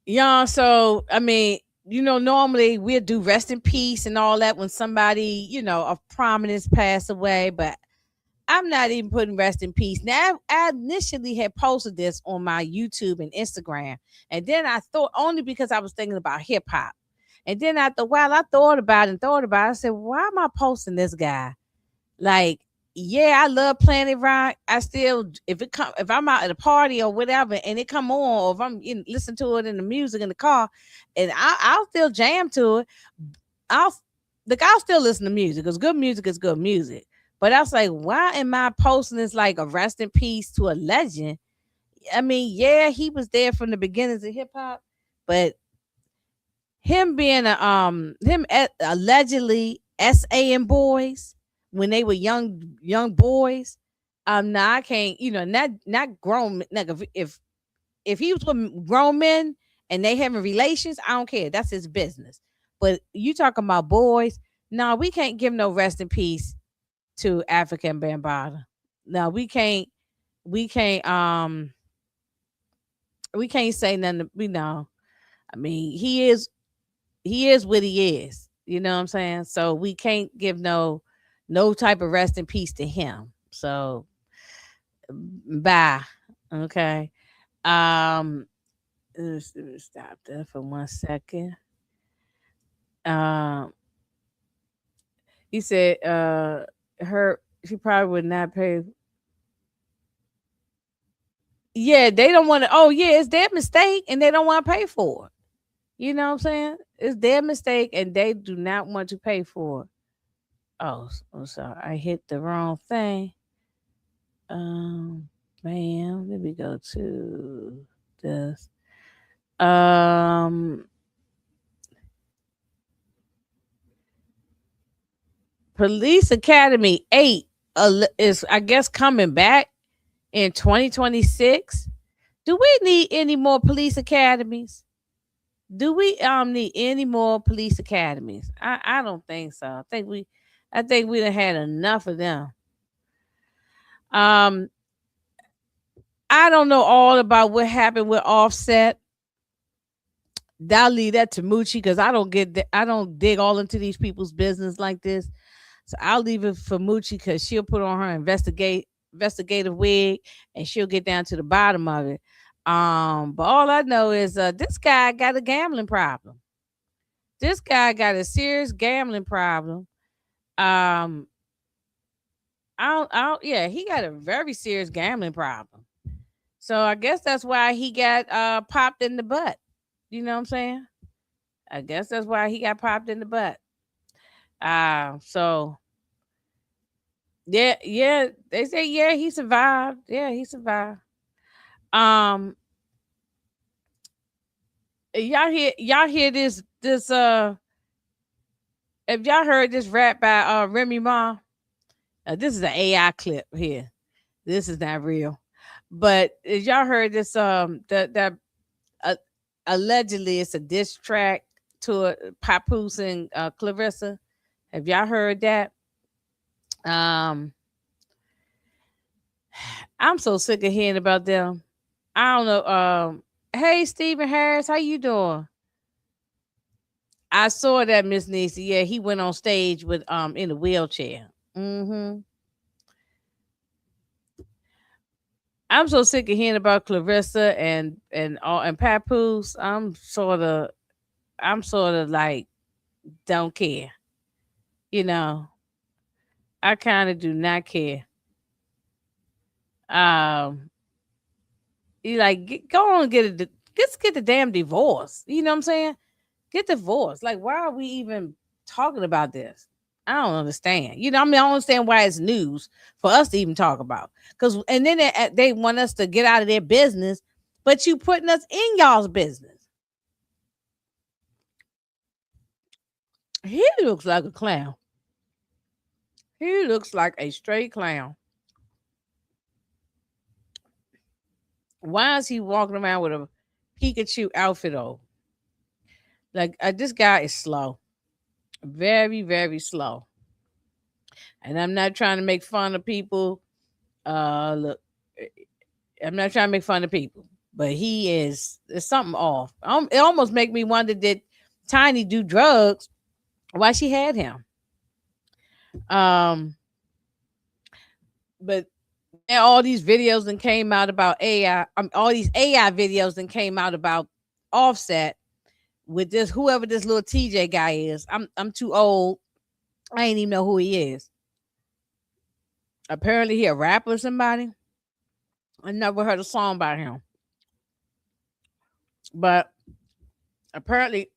Yeah. So I mean, normally we'll do rest in peace and all that when somebody, of prominence pass away, but I'm not even putting rest in peace. Now, I initially had posted this on my YouTube and Instagram, and then I thought, only because I was thinking about hip hop, and then I thought, while I thought about it and thought about it, I said, why am I posting this guy? Like, yeah, I love Planet Rock. I still, if I'm out at a party or whatever, and it come on, or if I'm listen to it in the music in the car, and I'll still jam to it. I'll I'll still listen to music because good music is good music. But I was like, why am I posting this like a rest in peace to a legend? I mean, yeah, he was there from the beginnings of hip hop, but him being allegedly SAing boys when they were young boys. No, I can't. Not grown. Like if he was with grown men and they having relations, I don't care. That's his business. But you talking about boys? No, we can't give no rest in peace to African Bambaataa. No, we can't. We can't. We can't say nothing. We know. I mean, he is what he is. You know what I'm saying? So we can't give no type of rest in peace to him. So bye. Okay. Um let's stop there for 1 second. Um he said her she probably would not pay. Yeah, they don't want to. Oh yeah, it's their mistake and they don't want to pay for it. You know what I'm saying? It's their mistake and they do not want to pay for it. Oh, I'm sorry. I hit the wrong thing. Um, Man, let me go to this. Um, Police Academy 8 is, I guess, coming back in 2026. Do we need any more police academies? Do we need any more police academies? I don't think so. I think we done had enough of them. Um, I don't know all about what happened with Offset. I'll leave that to Moochie because I don't dig all into these people's business like this. So I'll leave it for Moochie because she'll put on her investigative wig and she'll get down to the bottom of it. But all I know is this guy got a gambling problem. This guy got a serious gambling problem. Um, yeah, he got a very serious gambling problem. So I guess that's why he got popped in the butt. You know what I'm saying? I guess that's why he got popped in the butt. So yeah, they say yeah, he survived. Yeah, he survived. Um, y'all hear this if y'all heard this rap by Remy Ma, this is an AI clip here. This is not real. But if y'all heard this that uh, allegedly it's a diss track to Papoose and Clarissa. Have y'all heard that? Um I'm so sick of hearing about them. I don't know. Hey Stephen Harris, how you doing? I saw that, Miss Nisi. Yeah, he went on stage with in a wheelchair. Mm-hmm. I'm so sick of hearing about Clarissa and Papoose. I'm sort of like don't care. You know, I kind of do not care. Um, you like go on and get the damn divorce. You know what I'm saying? Get divorced. Like, why are we even talking about this? I don't understand. I don't understand why it's news for us to even talk about. And then they want us to get out of their business, but you putting us in y'all's business. He looks like a clown. He looks like a straight clown. Why is he walking around with a Pikachu outfit on? Like this guy is slow, very very slow. And I'm not trying to make fun of people. Look, I'm not trying to make fun of people, but there's something off. It almost make me wonder, did Tiny do drugs? Why she had him? Um, but all these videos that came out about AI, all these AI videos that came out about Offset with this whoever this little TJ guy is. I'm too old. I ain't even know who he is. Apparently he a rapper or somebody. I never heard a song by him. But apparently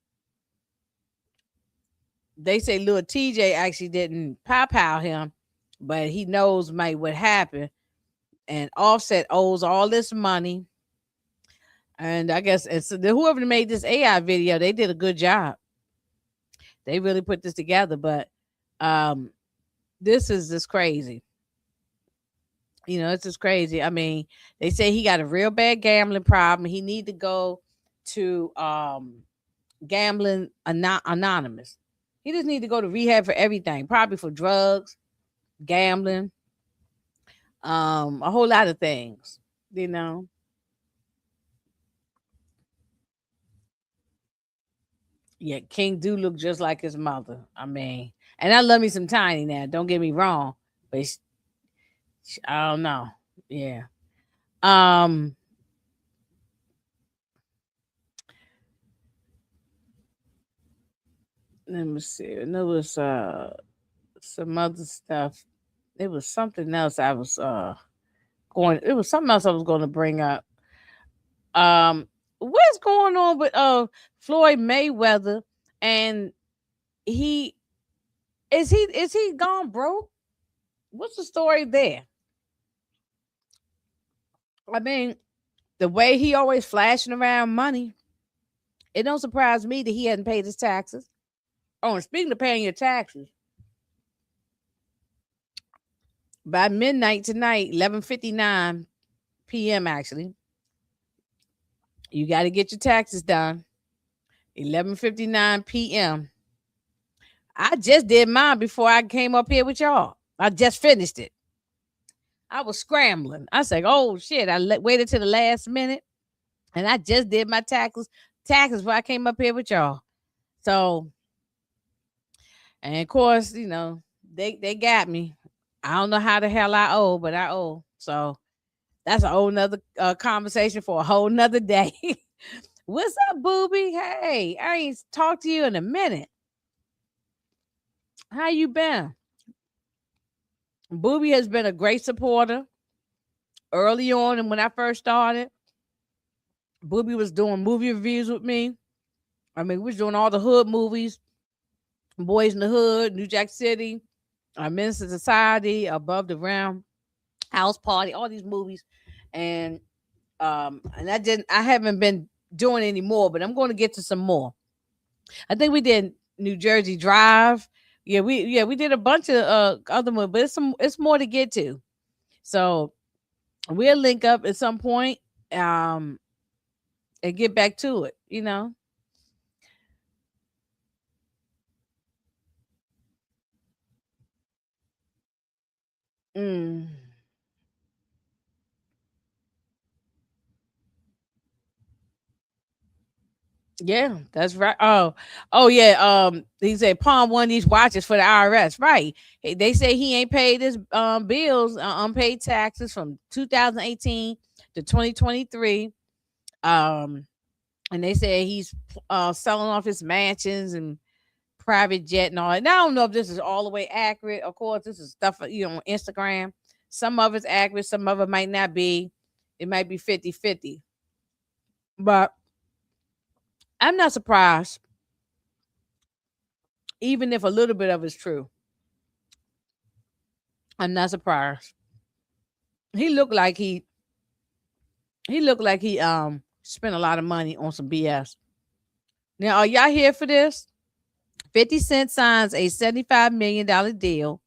they say little TJ actually didn't pop out him, but he knows what happened. And Offset owes all this money. And I guess it's whoever made this AI video, they did a good job. They really put this together, but um this is just crazy. It's just crazy. I mean, they say he got a real bad gambling problem. He need to go to gambling anonymous. He just need to go to rehab for everything, probably for drugs, gambling, a whole lot of things. You know, yeah, King do look just like his mother. I mean, and I love me some Tiny now. Don't get me wrong, but I don't know. Yeah. Um. Let me see. And there was some other stuff. It was something else I was going. It was something else I was going to bring up. Um. Where's what's going on with Floyd Mayweather? And he is he gone broke? What's the story there? I mean, the way he always flashing around money, it don't surprise me that he hadn't paid his taxes. Oh, and speaking of paying your taxes, by midnight tonight, 11:59 p.m. actually, you got to get your taxes done. 11:59 p.m. I just did mine before I came up here with y'all. I just finished it. I was scrambling. I said, "Oh shit!" Waited to the last minute, and I just did my taxes before I came up here with y'all. So, and of course, they got me. I don't know how the hell I owe, but I owe. So that's a whole nother conversation for a whole nother day. What's up, booby? Hey, I ain't talked to you in a minute. How you been? Booby has been a great supporter early on, and when I first started, Booby was doing movie reviews with me. I mean, we was doing all the hood movies, Boys in the Hood, New Jack City, Minister Society, Above the Rim, House Party, all these movies, and I haven't been doing any more, but I'm going to get to some more. I think we did New Jersey Drive. We did a bunch of other ones, but it's more to get to. So we'll link up at some point and get back to it. Mm. Yeah, that's right. Oh yeah. He said pawn one of these watches for the IRS. Right. They say he ain't paid his bills, unpaid taxes from 2018 to 2023. Um, and they say he's selling off his mansions and private jet and all that. Now I don't know if this is all the way accurate. Of course, this is stuff on Instagram. Some of it's accurate, some of it might not be. It might be 50-50. But I'm not surprised, even if a little bit of it's true. I'm not surprised. He looked like he spent a lot of money on some BS. Now, are y'all here for this? 50 Cent signs a $75 million deal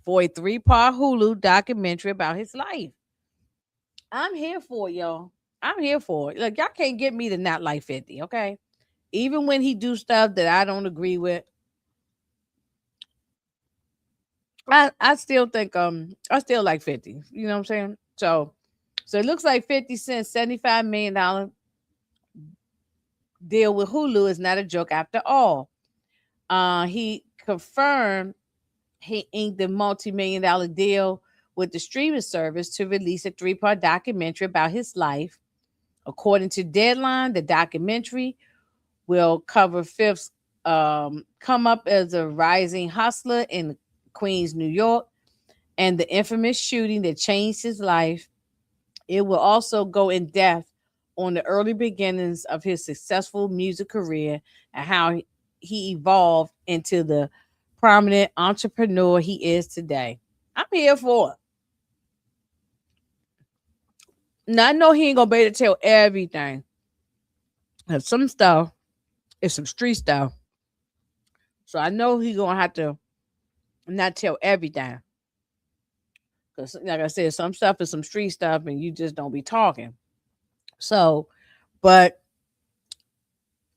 for a 3-part Hulu documentary about his life. I'm here for it, y'all. I'm here for it. Look, y'all can't get me to not like 50, okay? Even when he do stuff that I don't agree with, I still think I still like 50. You know what I'm saying? So it looks like 50 Cent $75 million deal with Hulu is not a joke after all. He confirmed he inked a multi-million-dollar deal with the streaming service to release a 3-part documentary about his life. According to Deadline, the documentary will cover Fifth's come up as a rising hustler in Queens, New York, and the infamous shooting that changed his life. It will also go in depth on the early beginnings of his successful music career and how he evolved into the prominent entrepreneur he is today. I'm here for it. Now I know he ain't gonna be able to tell everything. Some stuff is some street stuff. So I know he gonna have to not tell everything. Because like I said, some stuff is some street stuff and you just don't be talking. So, but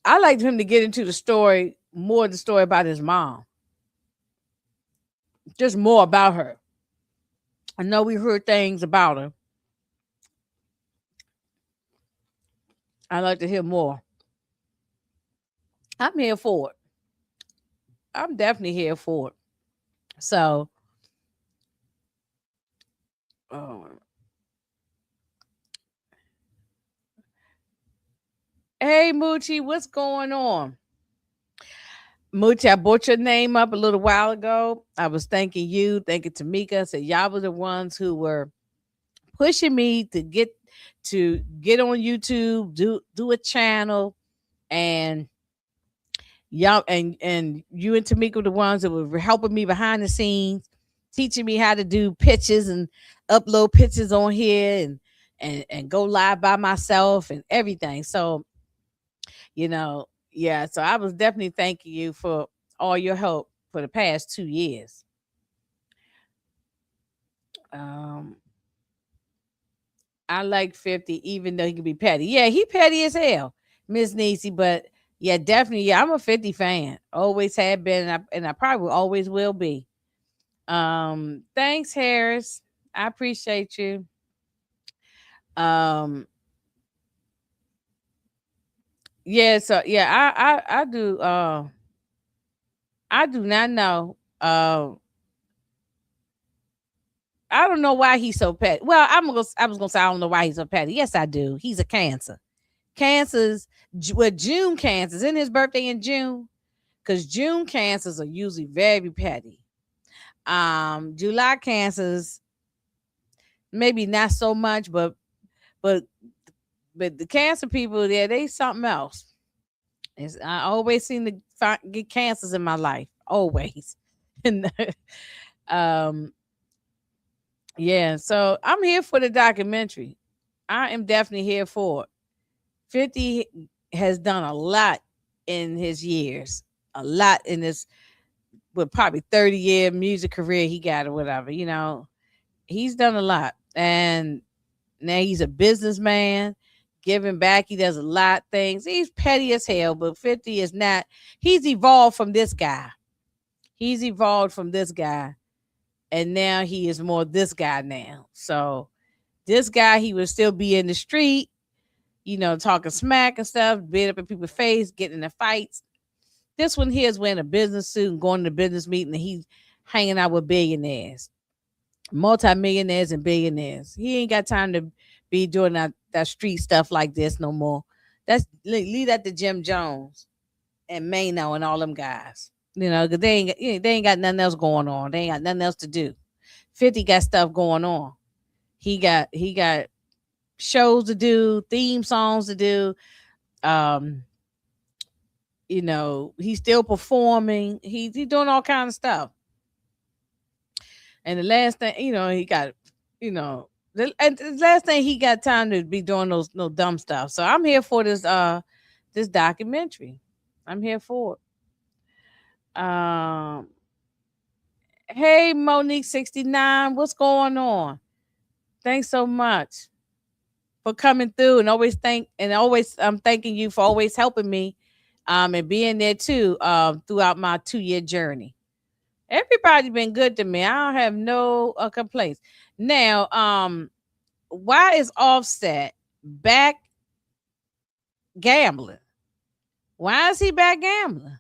I liked him to get into the story, more the story about his mom. Just more about her. I know we heard things about her. I'd like to hear more. I'm here for it. I'm definitely here for it. So, oh, hey Moochie, what's going on? Moochie, I brought your name up a little while ago. I was thanking you, thanking Tamika. Said y'all were the ones who were pushing me to get to get on YouTube, do a channel, and y'all and you and Tamika the ones that were helping me behind the scenes, teaching me how to do pitches and upload pitches on here and go live by myself and everything. So, yeah. So I was definitely thanking you for all your help for the past 2 years. Um, I like 50, even though he can be petty. Yeah, he petty as hell, Miss Niecy. But yeah, definitely, yeah, I'm a 50 fan. Always have been, and I probably always will be. Thanks, Harris. I appreciate you. Um, yeah, so yeah, I do not know. I don't know why he's so petty. Well, I was gonna say I don't know why he's so petty. Yes, I do. He's a Cancer. Cancers, June cancers, in his birthday in June, because June cancers are usually very petty. July cancers, maybe not so much, but but the Cancer people there, they something else. I always seem to get cancers in my life, always. And um, yeah, so I'm here for the documentary. I am definitely here for it. 50 has done a lot in his years, a lot in this, with probably 30-year music career he got or whatever. He's done a lot. And now he's a businessman, giving back. He does a lot of things. He's petty as hell, but 50 is not. He's evolved from this guy. He's evolved from this guy. And now he is more this guy now. So this guy, he would still be in the street, talking smack and stuff, being up in people's face, getting in the fights. This one here is wearing a business suit and going to business meeting, and he's hanging out with billionaires, multimillionaires and billionaires. He ain't got time to be doing that street stuff like this no more. Leave that to Jim Jones and Mano and all them guys. Cause they ain't got nothing else going on. They ain't got nothing else to do. 50 got stuff going on. He got shows to do, theme songs to do. He's still performing. He's doing all kind of stuff. And the last thing, he got, the last thing he got time to be doing those no dumb stuff. So I'm here for this documentary. I'm here for it. Hey Monique 69, what's going on? Thanks so much for coming through, and always I'm thanking you for always helping me and being there too throughout my 2-year journey. Everybody been good to me. I don't have no complaints. Now, why is Offset back gambling? Why is he back gambling?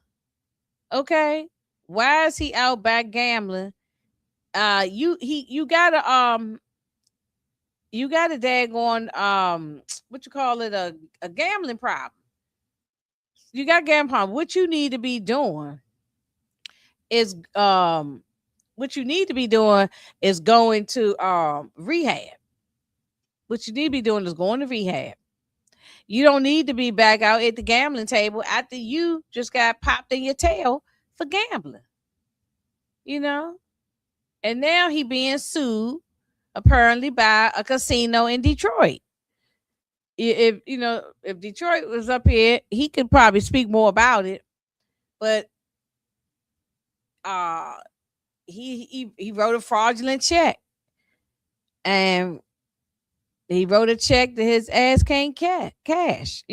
Okay. Why is he out back gambling? You gotta daggone what you call it, a gambling problem. You got a gambling problem. What you need to be doing is going to rehab. What you need to be doing is going to rehab. You don't need to be back out at the gambling table after you just got popped in your tail for gambling. And now he being sued apparently by a casino in Detroit. If Detroit was up here, he could probably speak more about it. But he wrote a fraudulent check, and he wrote a check that his ass can't cash.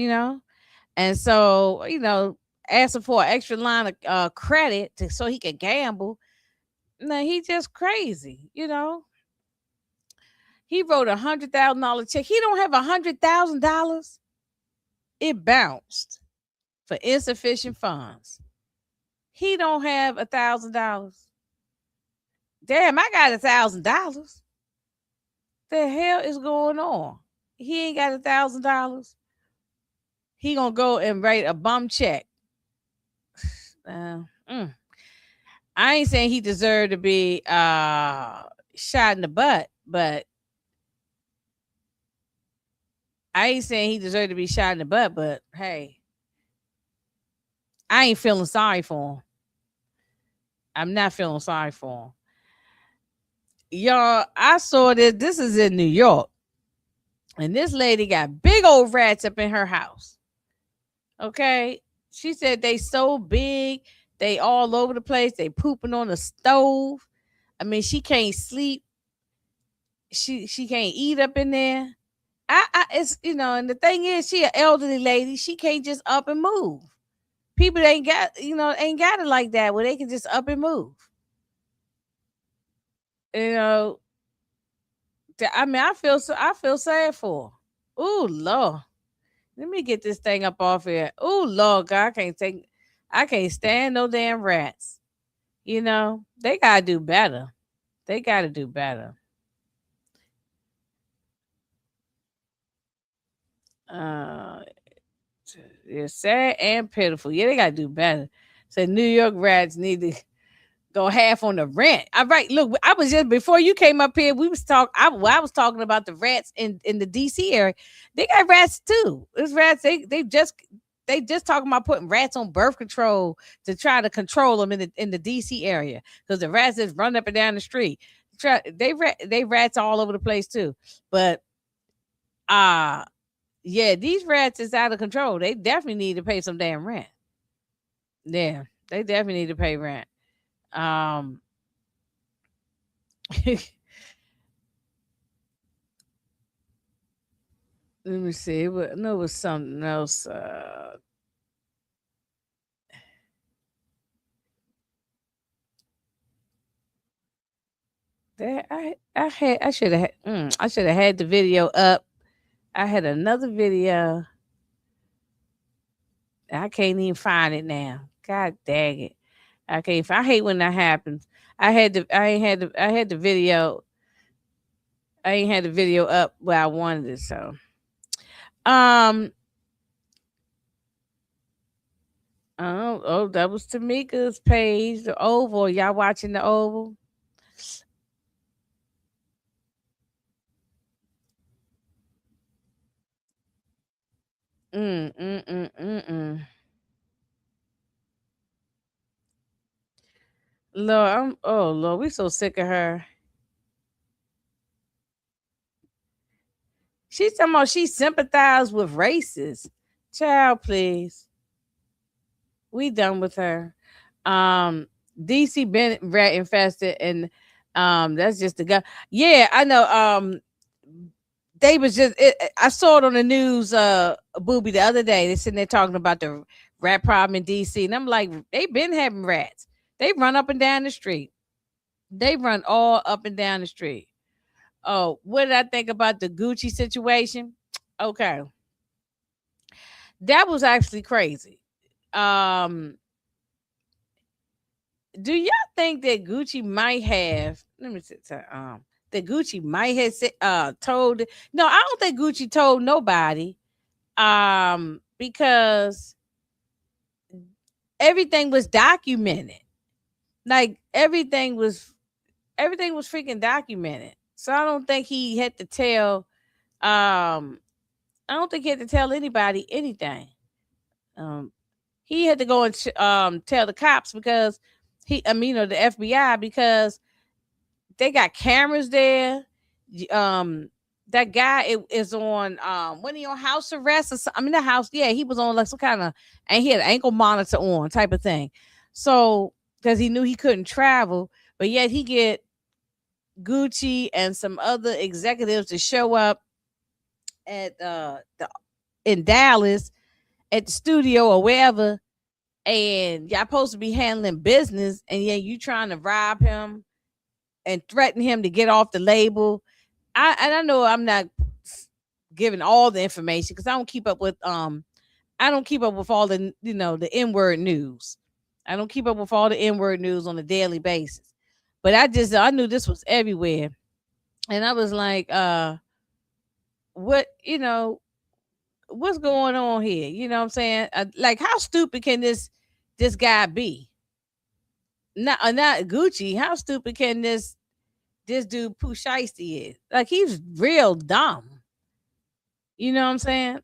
And so asking for an extra line of credit so he can gamble. Now he just crazy. He wrote $100,000 check. He don't have $100,000. It bounced for insufficient funds. He don't have $1,000. Damn, I got $1,000. The hell is going on? He ain't got $1,000. He gonna go and write a bum check. I ain't saying he deserved to be shot in the butt, but I ain't saying he deserved to be shot in the butt, but hey, I ain't feeling sorry for him. I'm not feeling sorry for him. Y'all, I saw this. This is in New York. And this lady got big old rats up in her house. Okay. She said they so big, they all over the place. They pooping on the stove. I mean, she can't sleep. She can't eat up in there. I it's and the thing is, she an elderly lady. She can't just up and move. People that ain't got it like that where they can just up and move. You know, I mean, I feel sad for her. Ooh, Lord. Let me get this thing up off here. Ooh, Lord, God, I can't stand no damn rats. They gotta do better. They gotta do better. Uh, it's sad and pitiful. Yeah, they gotta do better. So New York rats need to go half on the rent. All right, look, I was just before you came up here, we was talking. I was talking about the rats in the DC area. They got rats too. It's rats. They just talking about putting rats on birth control to try to control them in the DC area because the rats just run up and down the street. They rats all over the place too. But uh yeah, these rats is out of control. They definitely need to pay some damn rent. Yeah, they definitely need to pay rent. Um Let me see. No, it was something else. That I should have I should have had the video up. I had another video. I can't even find it now. God dang it! I can't. I hate when that happens. I had the video. I ain't had the video up where I wanted it. So um that was Tamika's page. The Oval. Y'all watching the Oval? Mm mm mm mm mm. Lord, oh Lord, we so sick of her. She's talking about she sympathized with racists. Child, please. We done with her. Um, DC been rat infested, and that's just the guy. Yeah, I know. They was I saw it on the news, booby, the other day. They sitting there talking about the rat problem in DC, and I'm like, they been having rats. They run up and down the street. They run all up and down the street. Oh, what did I think about the Gucci situation? Okay, that was actually crazy. Um, do y'all think that Gucci might have? Let me see. That Gucci might have told. No, I don't think Gucci told nobody. Because everything was documented. Like everything was freaking documented. So I don't think he had to tell. I don't think he had to tell anybody anything. Um, he had to go and tell the cops because the FBI because they got cameras there. That guy is on when he on house arrest or something. I mean, the house, yeah, he was on like some kind of, and he had an ankle monitor on type of thing. So because he knew he couldn't travel, but yet he get Gucci and some other executives to show up at in Dallas at the studio or wherever, and y'all supposed to be handling business, and yeah, you trying to rob him and threaten him to get off the label. I know I'm not giving all the information because I don't keep up with all the the N-word news. I don't keep up with all the N-word news on a daily basis. But I knew this was everywhere. And I was like, what, what's going on here? You know what I'm saying? Like, how stupid can this guy be? Not Gucci. How stupid can this dude Pooh Shiesty is? Like, he's real dumb. You know what I'm saying?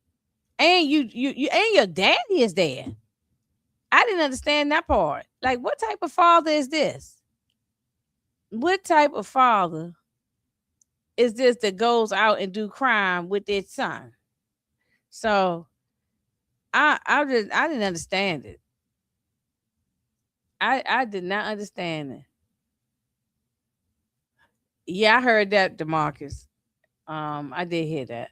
And you and your daddy is there. I didn't understand that part. Like, what type of father is this? What type of father is this that goes out and do crime with their son? So I didn't understand it. I did not understand it. Yeah, I heard that, Demarcus. I did hear that.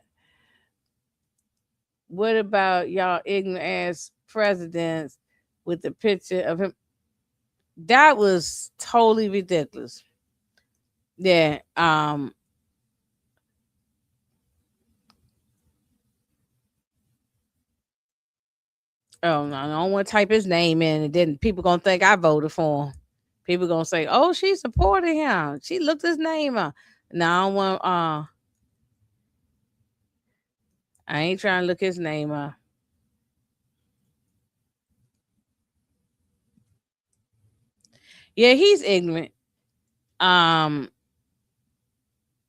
What about y'all ignorant ass presidents with the picture of him? That was totally ridiculous. Yeah. Oh no, I don't want to type his name in, and then people gonna think I voted for him. People gonna say, "Oh, she supported him. She looked his name up." No, I don't want. I ain't trying to look his name up. Yeah, he's ignorant. Um,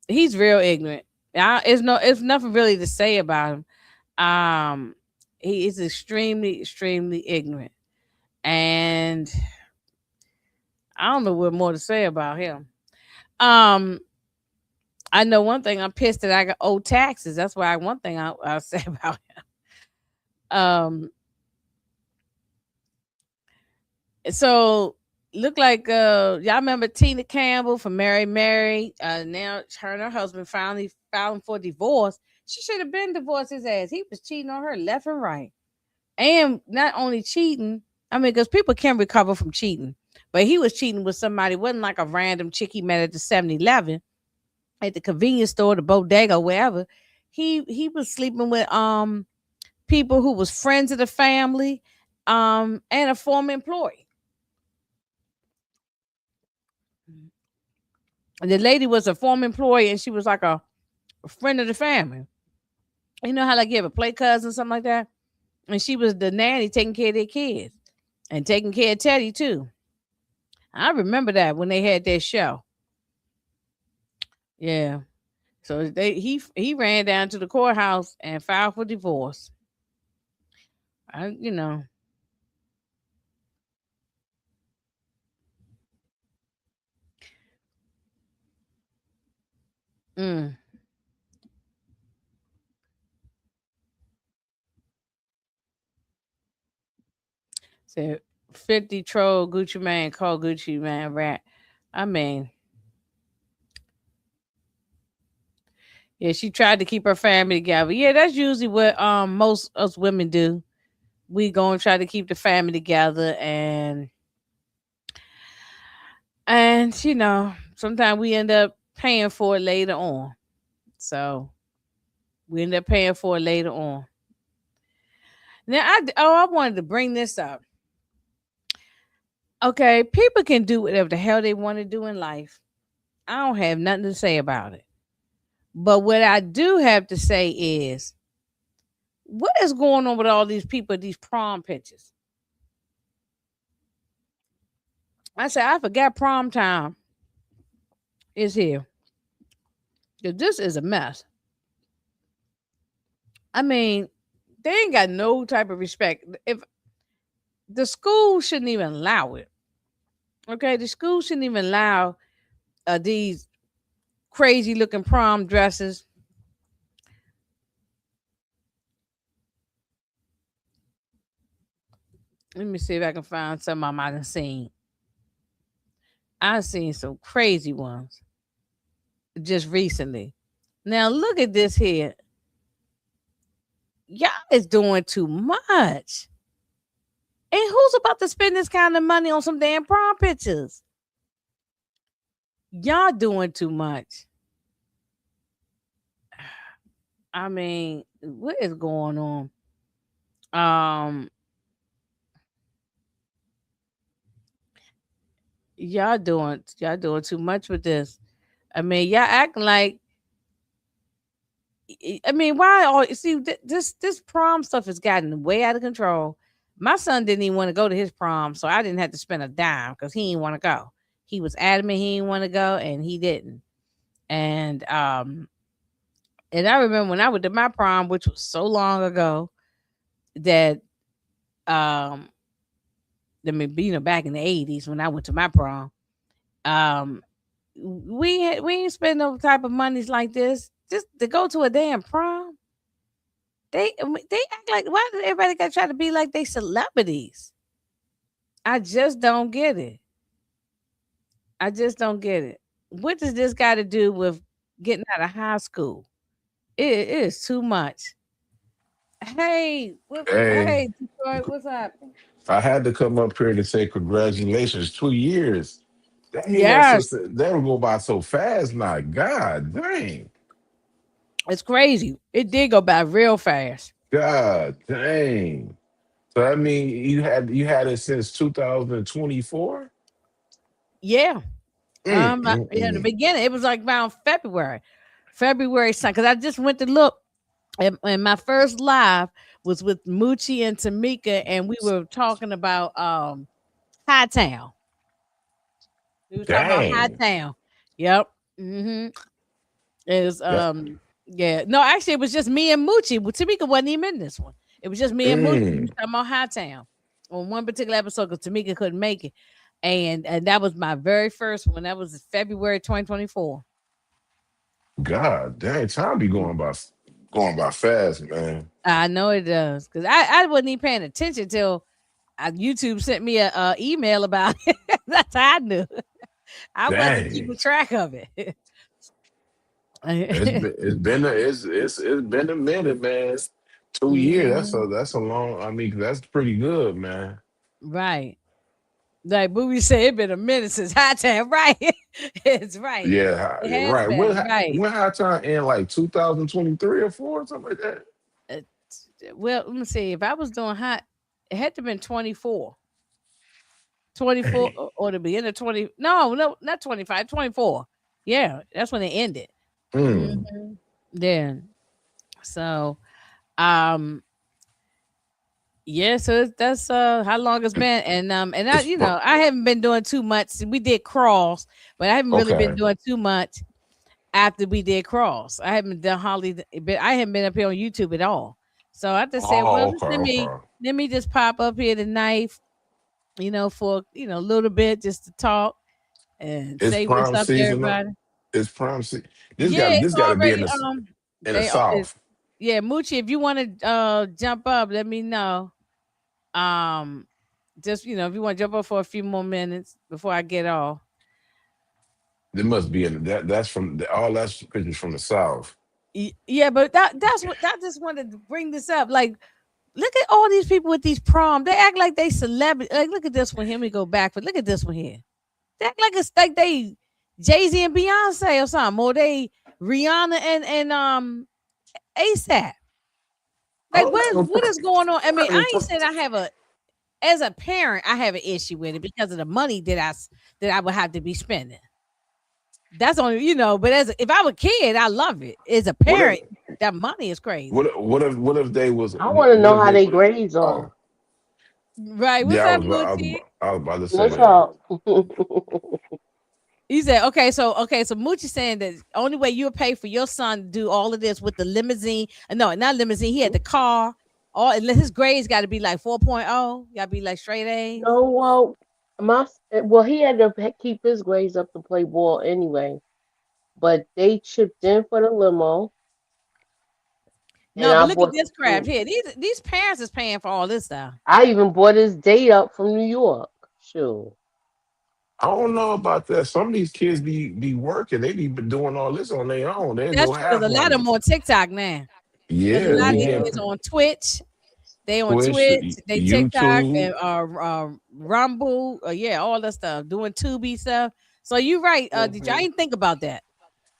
he's real ignorant. It's nothing really to say about him. Um, he is extremely ignorant, and I don't know what more to say about him. Um, I know one thing. I'm pissed that I got owe taxes. That's why one thing I'll say about him. So look like y'all remember Tina Campbell from Mary Mary. Now her and her husband finally filing for divorce. She should have been divorced his ass. He was cheating on her left and right. And not only cheating, I mean, because people can recover from cheating, but he was cheating with somebody. It wasn't like a random chick he met at the 7-Eleven, at the convenience store, the bodega, wherever. He was sleeping with people who was friends of the family, and a former employee. And the lady was a former employee, and she was like a friend of the family. You know how like you have a play cousin, something like that? And she was the nanny taking care of their kids and taking care of Teddy too. I remember that when they had that show. Yeah. So he ran down to the courthouse and filed for divorce. I you know. Mm. So 50 troll Gucci man called Gucci man rat. I mean, yeah, she tried to keep her family together. Yeah, that's usually what most us women do. We go and try to keep the family together, and sometimes we end up paying for it later on. So we end up paying for it later on. Now I wanted to bring this up. Okay, people can do whatever the hell they want to do in life. I don't have nothing to say about it. But what I do have to say is, what is going on with all these people, these prom pictures? I said, I forgot prom time is here. 'Cause this is a mess. I mean, they ain't got no type of respect. If the school shouldn't even allow it, okay, the school shouldn't even allow these crazy looking prom dresses. Let me see if I can find some I might have seen. I've seen some crazy ones just recently. Now look at this here. Y'all is doing too much. And who's about to spend this kind of money on some damn prom pictures? Y'all doing too much. I mean, what is going on? Um, y'all doing too much with this. I mean, y'all acting like. I mean, why all see this prom stuff has gotten way out of control. My son didn't even want to go to his prom, so I didn't have to spend a dime because he didn't want to go. He was adamant he didn't want to go, and he didn't. And And I remember when I went to my prom, which was so long ago, that um back in the 80s when I went to my prom, um we ain't spend no type of monies like this just to go to a damn prom. They act like, why does everybody gotta try to be like they celebrities? I just don't get it. I just don't get it. What does this got to do with getting out of high school? It is too much. Hey, Hey, Detroit, what's up? I had to come up here to say congratulations. 2 years. Dang, Yes, that will go by so fast now. God dang. it's crazy. It did go by real fast. God dang. So I mean you had it since 2024? Yeah. Yeah, in the Mm. beginning, it was like around February, because I just went to look, and my first live was with Moochie and Tamika, and we were talking about Hightown. We were talking about Dang. Hightown. Yep. Mm-hmm. Is That, yeah. No, actually it was just me and Moochie. Well, Tamika wasn't even in this one. It was just me and Moochie. We was mm. talking about Hightown on one particular episode because Tamika couldn't make it. And that was my very first one. That was February 2024. God dang, time be going by fast, man. I know it does. Because I wasn't even paying attention till YouTube sent me a email about it. That's how I knew. I wasn't Dang. keeping track of it. It's been a minute, man. 2 years. Mhm. That's a long. I mean, that's pretty good, man. Right. Like Booby said, it been a minute since high time. Right. It's right. It has Right. been. Right. When high time in like 2023 or four, something like that. Uh, well, let me see. If I was doing hot, it had to have been 24. 24 Dang. or the beginning of 20. No, not 25, 24. Yeah, that's when it ended. Mm. Hmm. Then, so, um, yeah, so that's how long it's been, and I, It's fun. I haven't been doing too much. We did crawls, but I haven't really been Okay. doing too much after we did crawls. I haven't done hardly, but I haven't been up here on YouTube at all. So I just said, well, Oh, just okay, okay. let me just pop up here tonight, for a little bit just to talk and It's say what's prime up to season up. everybody. It's prime season. Yeah, it's This got to be already in the they south. yeah, Moochie, if you want to jump up, let me know. Um, just if you want to jump up for a few more minutes before I get off. It must be in that. That's from all that's pictures from the south. Yeah, but that's what I just wanted to bring this up. Like, look at all these people with these prom. They act like they celebrity. Like, look at this one here. We go back, but look at this one here. They act like it's like they Jay-Z and Beyonce or something, or they Rihanna and ASAP. Like, Oh, what is going on? I mean, I ain't no. said I have a as a parent, I have an issue with it because of the money that I would have to be spending. That's only but if I'm a kid, I love it. As a What if parent, that money is crazy. what if they was I want to what know if how they they grades oh are. Right. What's yeah up, Moochie? I was about to say What's that. up? He said, so Moochie saying that only way you'll pay for your son to do all of this with the limousine. No, not limousine. He had the car. All his grades got to be like 4.0. Got to be like straight A's. No, well, he had to keep his grades up to play ball anyway. But they chipped in for the limo, and No, but I look at bought this some crap food. here. These parents is paying for all this stuff. I even bought his date up from New York. Sure. I don't know about that. Some of these kids be working. They be doing all this on their own. They That's go true because half a lot on of it. them on TikTok now. There's a Yeah, lot of be these Yeah. kids getting on Twitch. They on Twitch, Twitch. They TikTok YouTube. and Rumble. Yeah, all that stuff. Doing Tubi stuff. So you're right. Did you? I Hmm. ain't think about that.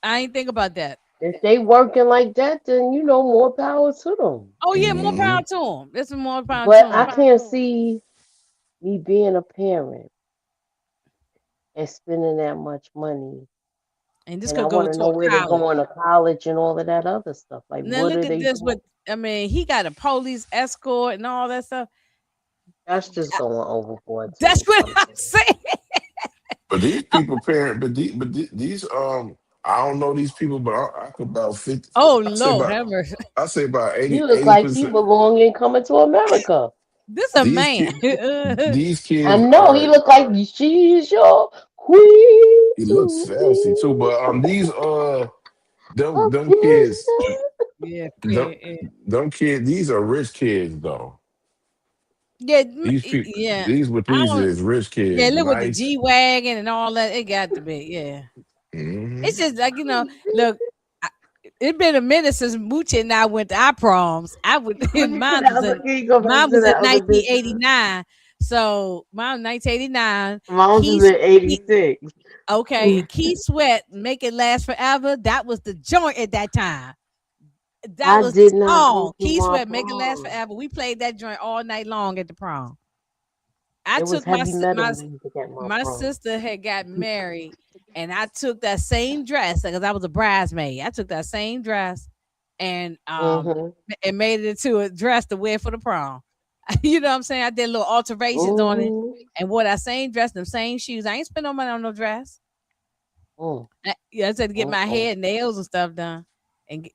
I ain't think about that. If they working like that, then more power to them. Oh yeah, more power Hmm. to them. This is more power to But I them. can't see me being a parent and spending that much money. And this And I could want go to to know a where they're college. going to college and all of that other stuff. Like, Now what look are at they this. doing? With he got a police escort and all that stuff. That's just going overboard to That's me what I'm sometimes. saying. But these people parent, these I don't know these people, but I could about 50. Oh I say Lord, about have mercy. I say about He 80 look like he 80%. belong in Coming to America. This a These man. kids these I kids know he are look like she's your queen he looks to sassy too. me. But these A them kids picture. Yeah, them, yeah, yeah. them kids, these are rich kids though. Yeah, These people yeah. these what I these don't. is rich Yeah, kids, look with the nice. G wagon and all that. It got to be. Yeah, it's Hmm. just like Look, I, it been a minute since Moochie and I went to our proms. I would. Let me to Mine the was other. in. Can you go back Mine to was in that other picture? 1989. So mine 1989. Mom's is Keith. in '86. Okay, Key Sweat, Make It Last Forever. That was the joint at that time. That I was the did not song. go to Key my Sweat, Make It Last prom. Forever. We played that joint all night long at the prom. I It was took heavy metal music at my my prom. sister had got married, and I took that same dress because I was a bridesmaid. I took that same dress and Mhm. and made it into a dress to wear for the prom. You know what I'm saying? I did little alterations on it Mhm. and wore that same dress, them same shoes. I ain't spend no money on no dress. Mm. Yeah, I said to get my Mm. hair, nails, and stuff done,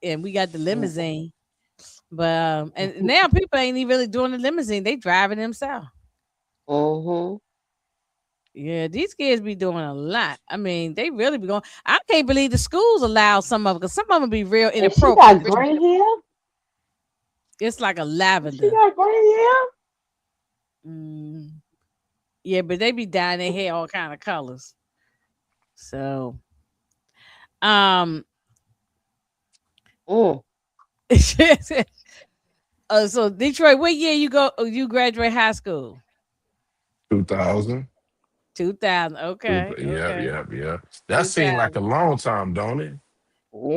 and we got the limousine. But and now people ain't even really doing the limousine; they driving themselves. Mhm. Yeah, these kids be doing a lot. I mean, they really be going. I can't believe the schools allow some of them because some of them be real And she inappropriate. got gray hair. It's like a She lavender. got gray hair. Mm, yeah, but they be dyeing their hair all kind of colors. So, um, Mm. so Detroit, what year you go? You graduate high school? 2000. 2000. Okay, Yep, okay, yep, yep. That seemed like a 2000. long time, don't it?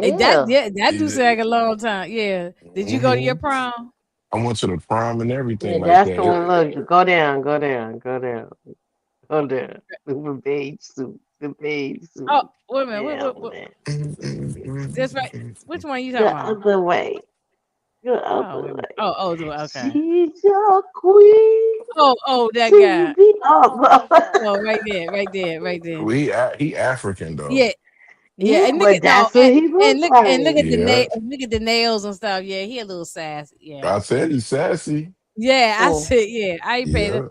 That Yeah. yeah, that do sound Yeah. like a long time. Yeah. Did you go to your Hmm. prom? I went to the prom and everything Yeah, like that's that. the one. Look, go down, go down, go down, go down. The beige suit, the beige Oh, suit. wait a minute. Down there. That's right. Which one you talking The about? other way. The Oh, other wait a minute. way. Okay. She's your queen That to guy. be up. Oh, right there, right there, right there. He African Yeah, though. yeah. Yeah, And look but at no, that's what he looked and look like. at the Yeah. look at the nails and stuff. Yeah, he a little sassy. Yeah, I said he's sassy. yeah. I Mm, said, yeah. I ain't paid it. Yeah.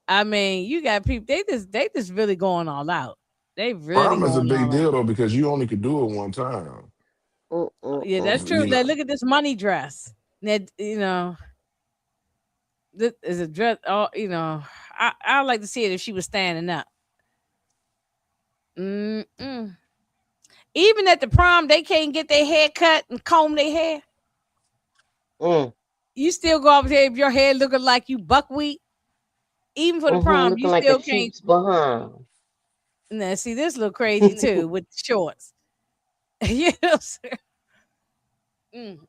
I mean, you got people. They just really going all out. They really Prom is a going big all out. deal though because you only could do it one time. Yeah, that's true. You Like, know. look at this money dress. That this is a dress. Oh, I like to see it if she was standing up. Mm-mm. Even at the prom, they can't get their hair cut and comb their hair. mm, You still go up there if your hair looking like you buckwheat. Even for the prom, you looking like a still can't. sheep's behind. Now, see, this look crazy too with the shorts. You know what I'm saying?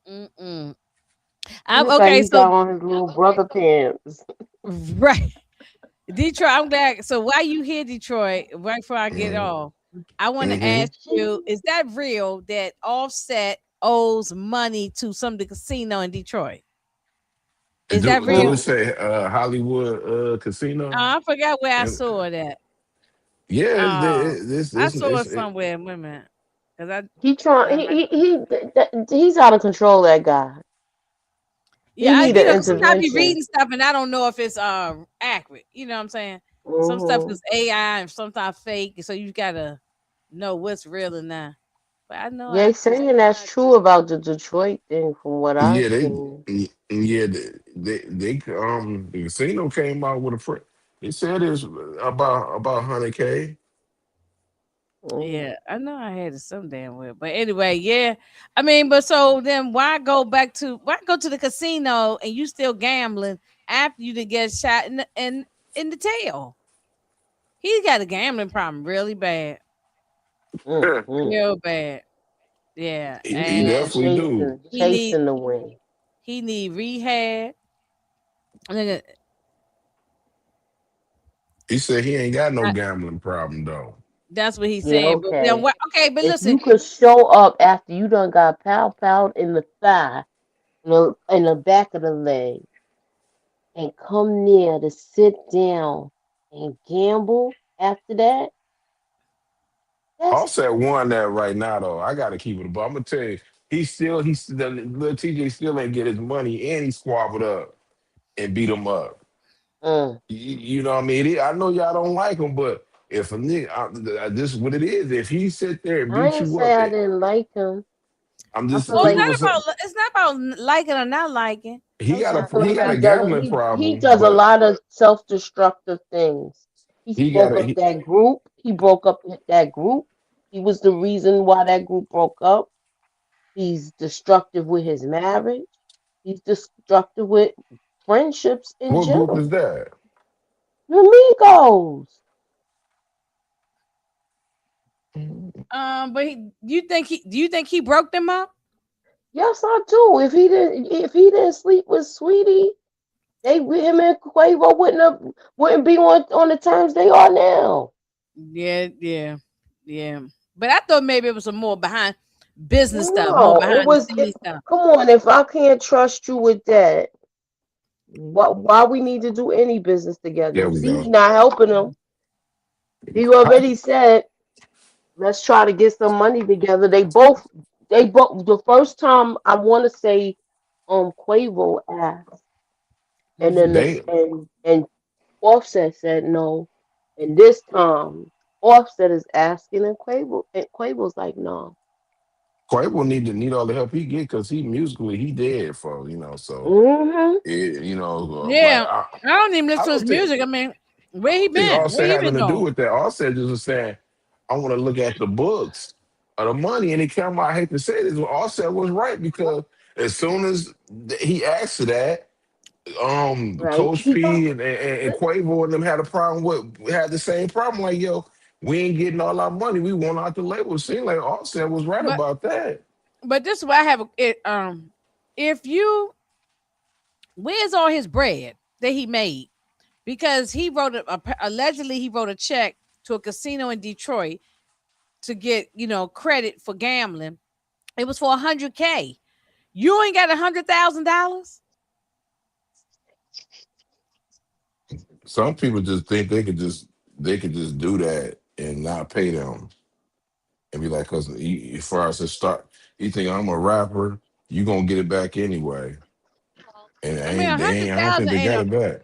Mm. He look like Okay, he so got on his little brother pants. right, Detroit. I'm glad. So while you here, Detroit, right before I get Mm-hmm. off, I want to Mm-hmm. ask you: is that real that Offset owes money to some of the casino in Detroit? Is that Do it real? Mm, say Hollywood Casino? I forgot where I And saw it at. yeah, Um, I saw it it's somewhere. Wait a minute, because he trying. I He's out of control. That guy. yeah, He I need an 'cause sometimes I be intervention. reading stuff and I don't know if it's accurate. You know what I'm saying? Some stuff Hmm is AI and sometimes fake, so you gotta know what's real and not. But I know I They just saying that's true about the Detroit thing, from what I've yeah, seen. yeah the casino came out with a they said it's about 100K. Mm. yeah, I know I had it some damn way. But anyway, yeah. I mean, but so then why go to the casino and you still gambling after you did get shot in the tail? He's got a gambling problem really bad. Mm. Real bad. Yeah. He And Yeah, definitely do. he need chasing the win. he need rehab. Nigga, He said he ain't got no I- gambling problem though. that's what he's Yeah, saying. But then okay. what okay, but If listen, you could show up after you done got pow in the thigh, in the back of the leg, and come near to sit down and gamble after that, That's Offset won that right now though. I gotta keep it, but I'm gonna tell you, he's the little TJ still ain't get his money, and he squabbled up and beat him up. mm. You know what I mean? I know y'all don't like him, but if a nigga, this is what it is. If he sit there and I beat ain't you say up, I didn't like him. I'm I just feel Well, like people was saying it's not about liking or not liking. he got I a feel he like got a gambling he problem, does a but lot of self-destructive things. He he got broke a up that group. He broke up that group. He was the reason why that group broke up. He's destructive with his marriage. He's destructive with friendships in what group general. is that? The Migos. But do you think he broke them up? Yes, I do. If he didn't sleep with Sweetie, him and Quavo wouldn't be on the terms they are now. Yeah, yeah, yeah. But I thought maybe it was some more behind business stuff, more No, behind the scenes stuff. come on, if I can't trust you with that, why we need to do any business There together? we See, he go. not helping him. He How, already said, let's try to get some money together. They both, the first time I want to say, Quavo asked, and then Hmm. they and Offset said no, and this time Offset is asking, and Quavo's like, no. Quavo need all the help he get because he musically he dead for so Mm-hmm. like Yeah, I don't even listen I to his don't think music. I mean, I where he don't think been? Where Offset he had been nothing to do going? with that. Offset just was saying I want to look at the books of the money, and it came out. I hate to say this, but Offset was right because as soon as he asked for that, Right. Coach P and Quavo and them had a problem with had the same problem. Like, yo, we ain't getting all our money. We want out the label. It seemed like Offset was right But about that. this is why I have if you where's all his bread that he made? Because he wrote allegedly he wrote a check to a casino in Detroit to get credit for gambling. It was for 100K. You ain't got $100,000. Some people just think they could just do that and not pay them and be like, because as far as to start, you think I'm a rapper, you gonna get it back anyway, and I mean, a they hundred ain't. I don't think thousand they ain't got a it back.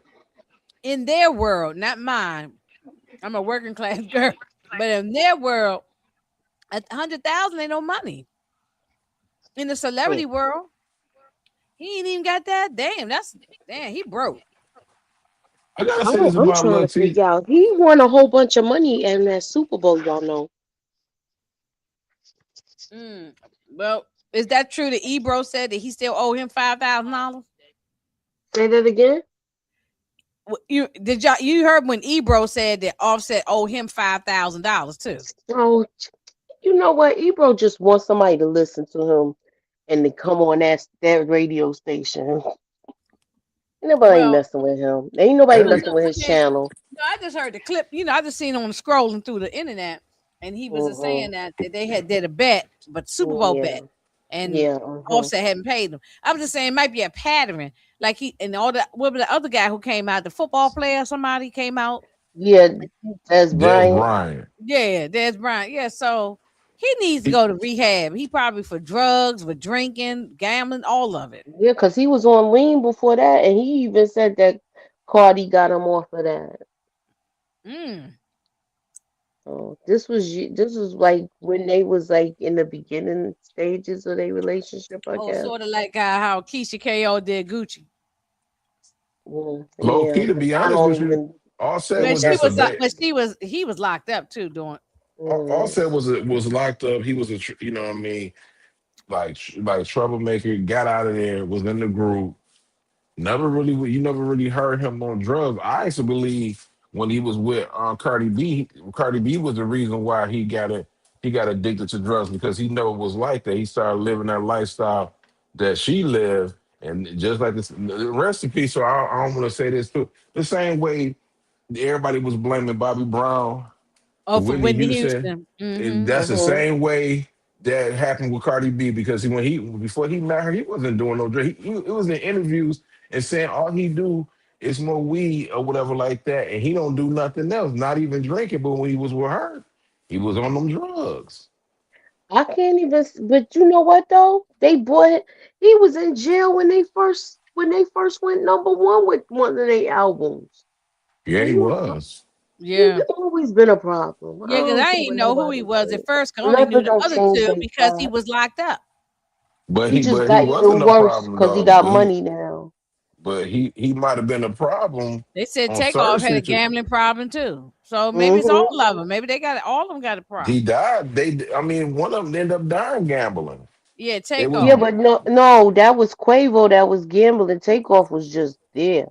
in their world, not mine. I'm a working class girl, but in their world, 100,000 ain't no money. In the celebrity world, he ain't even got that. Damn. He broke. I gotta say this I'm about trying Lil to T. figure out. He won a whole bunch of money in that Super Bowl, y'all know. Mm. Well, is that true that Ebro said that he still owe him $5,000? Say that again. You heard when Ebro said that Offset owed him $5,000 too? So you know what? Ebro just wants somebody to listen to him and to come on that radio station. Ain't nobody Well, messing with him. Ain't nobody Every messing with his I mean, channel. no, I just heard the clip. I just seen on scrolling through the internet, and he was Hmm. saying that they had did a bet, but Super Bowl bet, Yeah. and Yeah. Hmm. Offset hadn't paid them. I was just saying it might be a pattern, like he and all the what was the other guy who came out, the football player, somebody came out. Yeah. That's Des Bryant. Bryant. Yeah, there's Brian. Yeah, so he needs to He, go to rehab. He probably for drugs, for drinking, gambling, all of it. Yeah, because he was on lean before that, and he even said that Cardi got him off of that. Mm. So this was like when they was like in the beginning stages of their relationship, I Oh, guess. sort of like how Keisha Ko did Gucci. Yeah, low yeah, key, to but be I honest don't with you, even Offset But think was she just a that's. was, bait. but he was locked up too. Doing Mm, Offset was locked up. He was you know what I mean, like troublemaker. Got out of there. Was in the group. You never really heard him on drugs. I used to believe when he was with Cardi B, Cardi B was the reason why he got addicted to drugs because he know it was like that. He started living that lifestyle that she lived, and just like this, rest in peace. So I don't want to say this too. The same way everybody was blaming Bobby Brown oh, for for Whitney Whitney Houston, Houston. and Mm-hmm. that's the mm-hmm. same way that happened with Cardi B because before he met her, he wasn't doing no drug. It was in interviews and saying all he do is smoke weed or whatever like that, and he don't do nothing else, not even drinking. But when he was with her, He was on them drugs. I can't even. But you know what though? They bought. He was in jail when they first went #1 with one of their albums. Yeah, So he was. he's Yeah. always been a problem. I Yeah, because don't I care didn't what know who nobody he was at says. first. I only knew Nothing the don't other change two their because he fact. was locked up. But He he just but he got even wasn't a worse problem because he though. got money now. But he might have been a problem They said on certain Takeoff had a situations. gambling problem too. So maybe it's Hmm all of them. Maybe they got all of them got a He problem. died. I mean, one of them ended up dying gambling. Yeah, It was Yeah, Takeoff. but no, that was Quavo that was gambling. Takeoff was just there.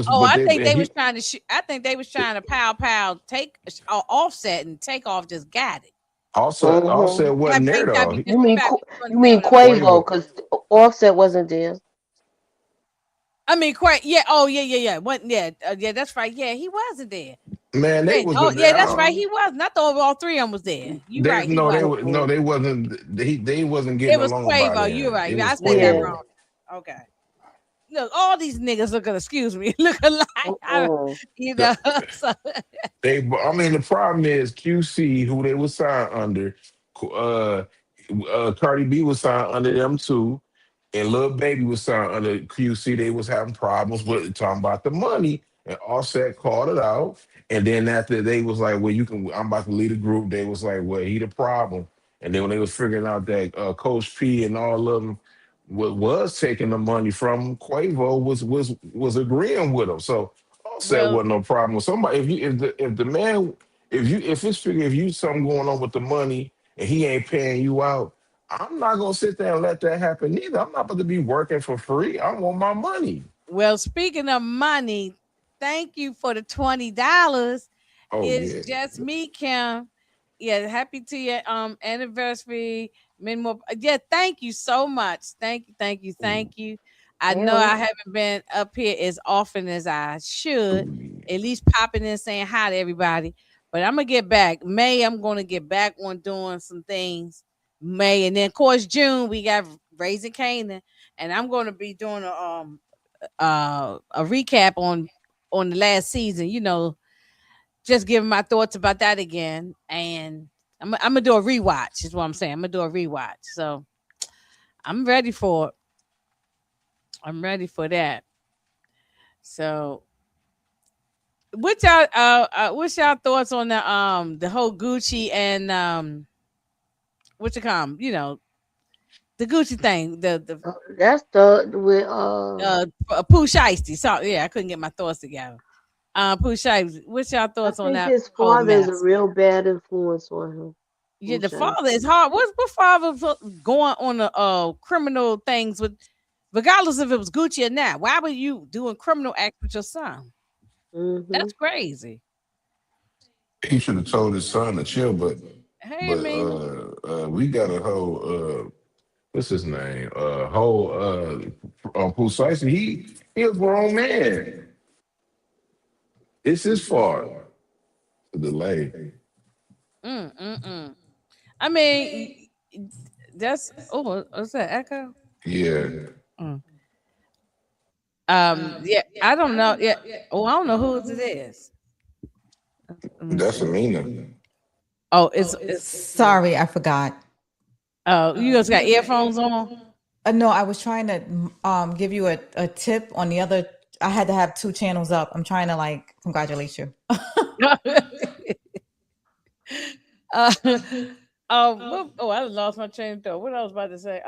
Oh, I think and they was he trying to. I think they was trying to pow take Offset, and Takeoff just got it. also Hmm wasn't there Gotta though. be You mean disrespectful. You you understand mean what I'm saying? Quavo? Quavo, Because Offset wasn't there. I mean, quite. Yeah. Oh, yeah. What? Yeah. Yeah. That's right. Yeah, he wasn't there. man, they Wait. was Oh, in yeah. there. That's right. He was. Not all three of them was there. You right. He wasn't. No, Mm-mm. they wasn't. They wasn't It getting was along by Quavo. You're then. right. It I was said that Yeah. wrong. Quavo. Okay. Look, all these niggas looking. Excuse me. Looking like Mm-mm. you know. The- So, I mean, the problem is QC, who they was signed under. Uh, Cardi B was signed under them too. And Lil Baby was signed under QC. They was having problems with talking about the money. And Offset called it out. And then after they was like, well, I'm about to lead a group. They was like, well, he the problem. And then when they was figuring out that Coach P and all of them was taking the money from Quavo was agreeing with him. So Offset well, wasn't no problem with somebody. If the man if it's figure if you something going on with the money and he ain't paying you out, I'm not gonna sit there and let that happen either. I'm not about to be working for free. I want my money. well. Speaking of money, thank you for the $20. Oh It's yeah. just me, Kim. Yeah, happy to your anniversary. Many more. Yeah, thank you so much. Thank you. I know Damn. I haven't been up here as often as I should, Ooh, at least popping in saying hi to everybody. But I'm gonna get back. May, I'm gonna get back on doing some things. May, and then of course June we got Raising Canaan, and I'm gonna be doing a recap on the last season. Just giving my thoughts about that again, and I'm gonna do a rewatch. Is what I'm saying. I'm gonna do a rewatch. So I'm ready for it. I'm ready for that. So what's y'all thoughts on the whole Gucci and what you call 'em, the Gucci thing, the That's the with Pooh Shiesty. So yeah, I couldn't get my thoughts together. Pooh Shiesty, what's y'all I thoughts on think that his whole father is a mess? real bad influence on him. Yeah, Who the says? father is hard. What father going on the criminal things with, regardless if it was Gucci or not? Why were you doing criminal acts with your son? Hmm That's crazy. he should have told his son to chill, Hey, I but mean, we got a whole what's his name? Whole precisely he a grown man. It's his fault. The delay. mm, mm, mm. I mean, that's what's that echo? Yeah. Mm. Yeah, I don't know. Yeah, I don't know who it is. Let me That's see. Amina. Oh, it's Sorry, I forgot. oh, you guys got earphones on. No, I was trying to give you a tip on the other. I had to have two channels up. I'm trying to like congratulate you. uh, I lost my train of thought. What I was about to say.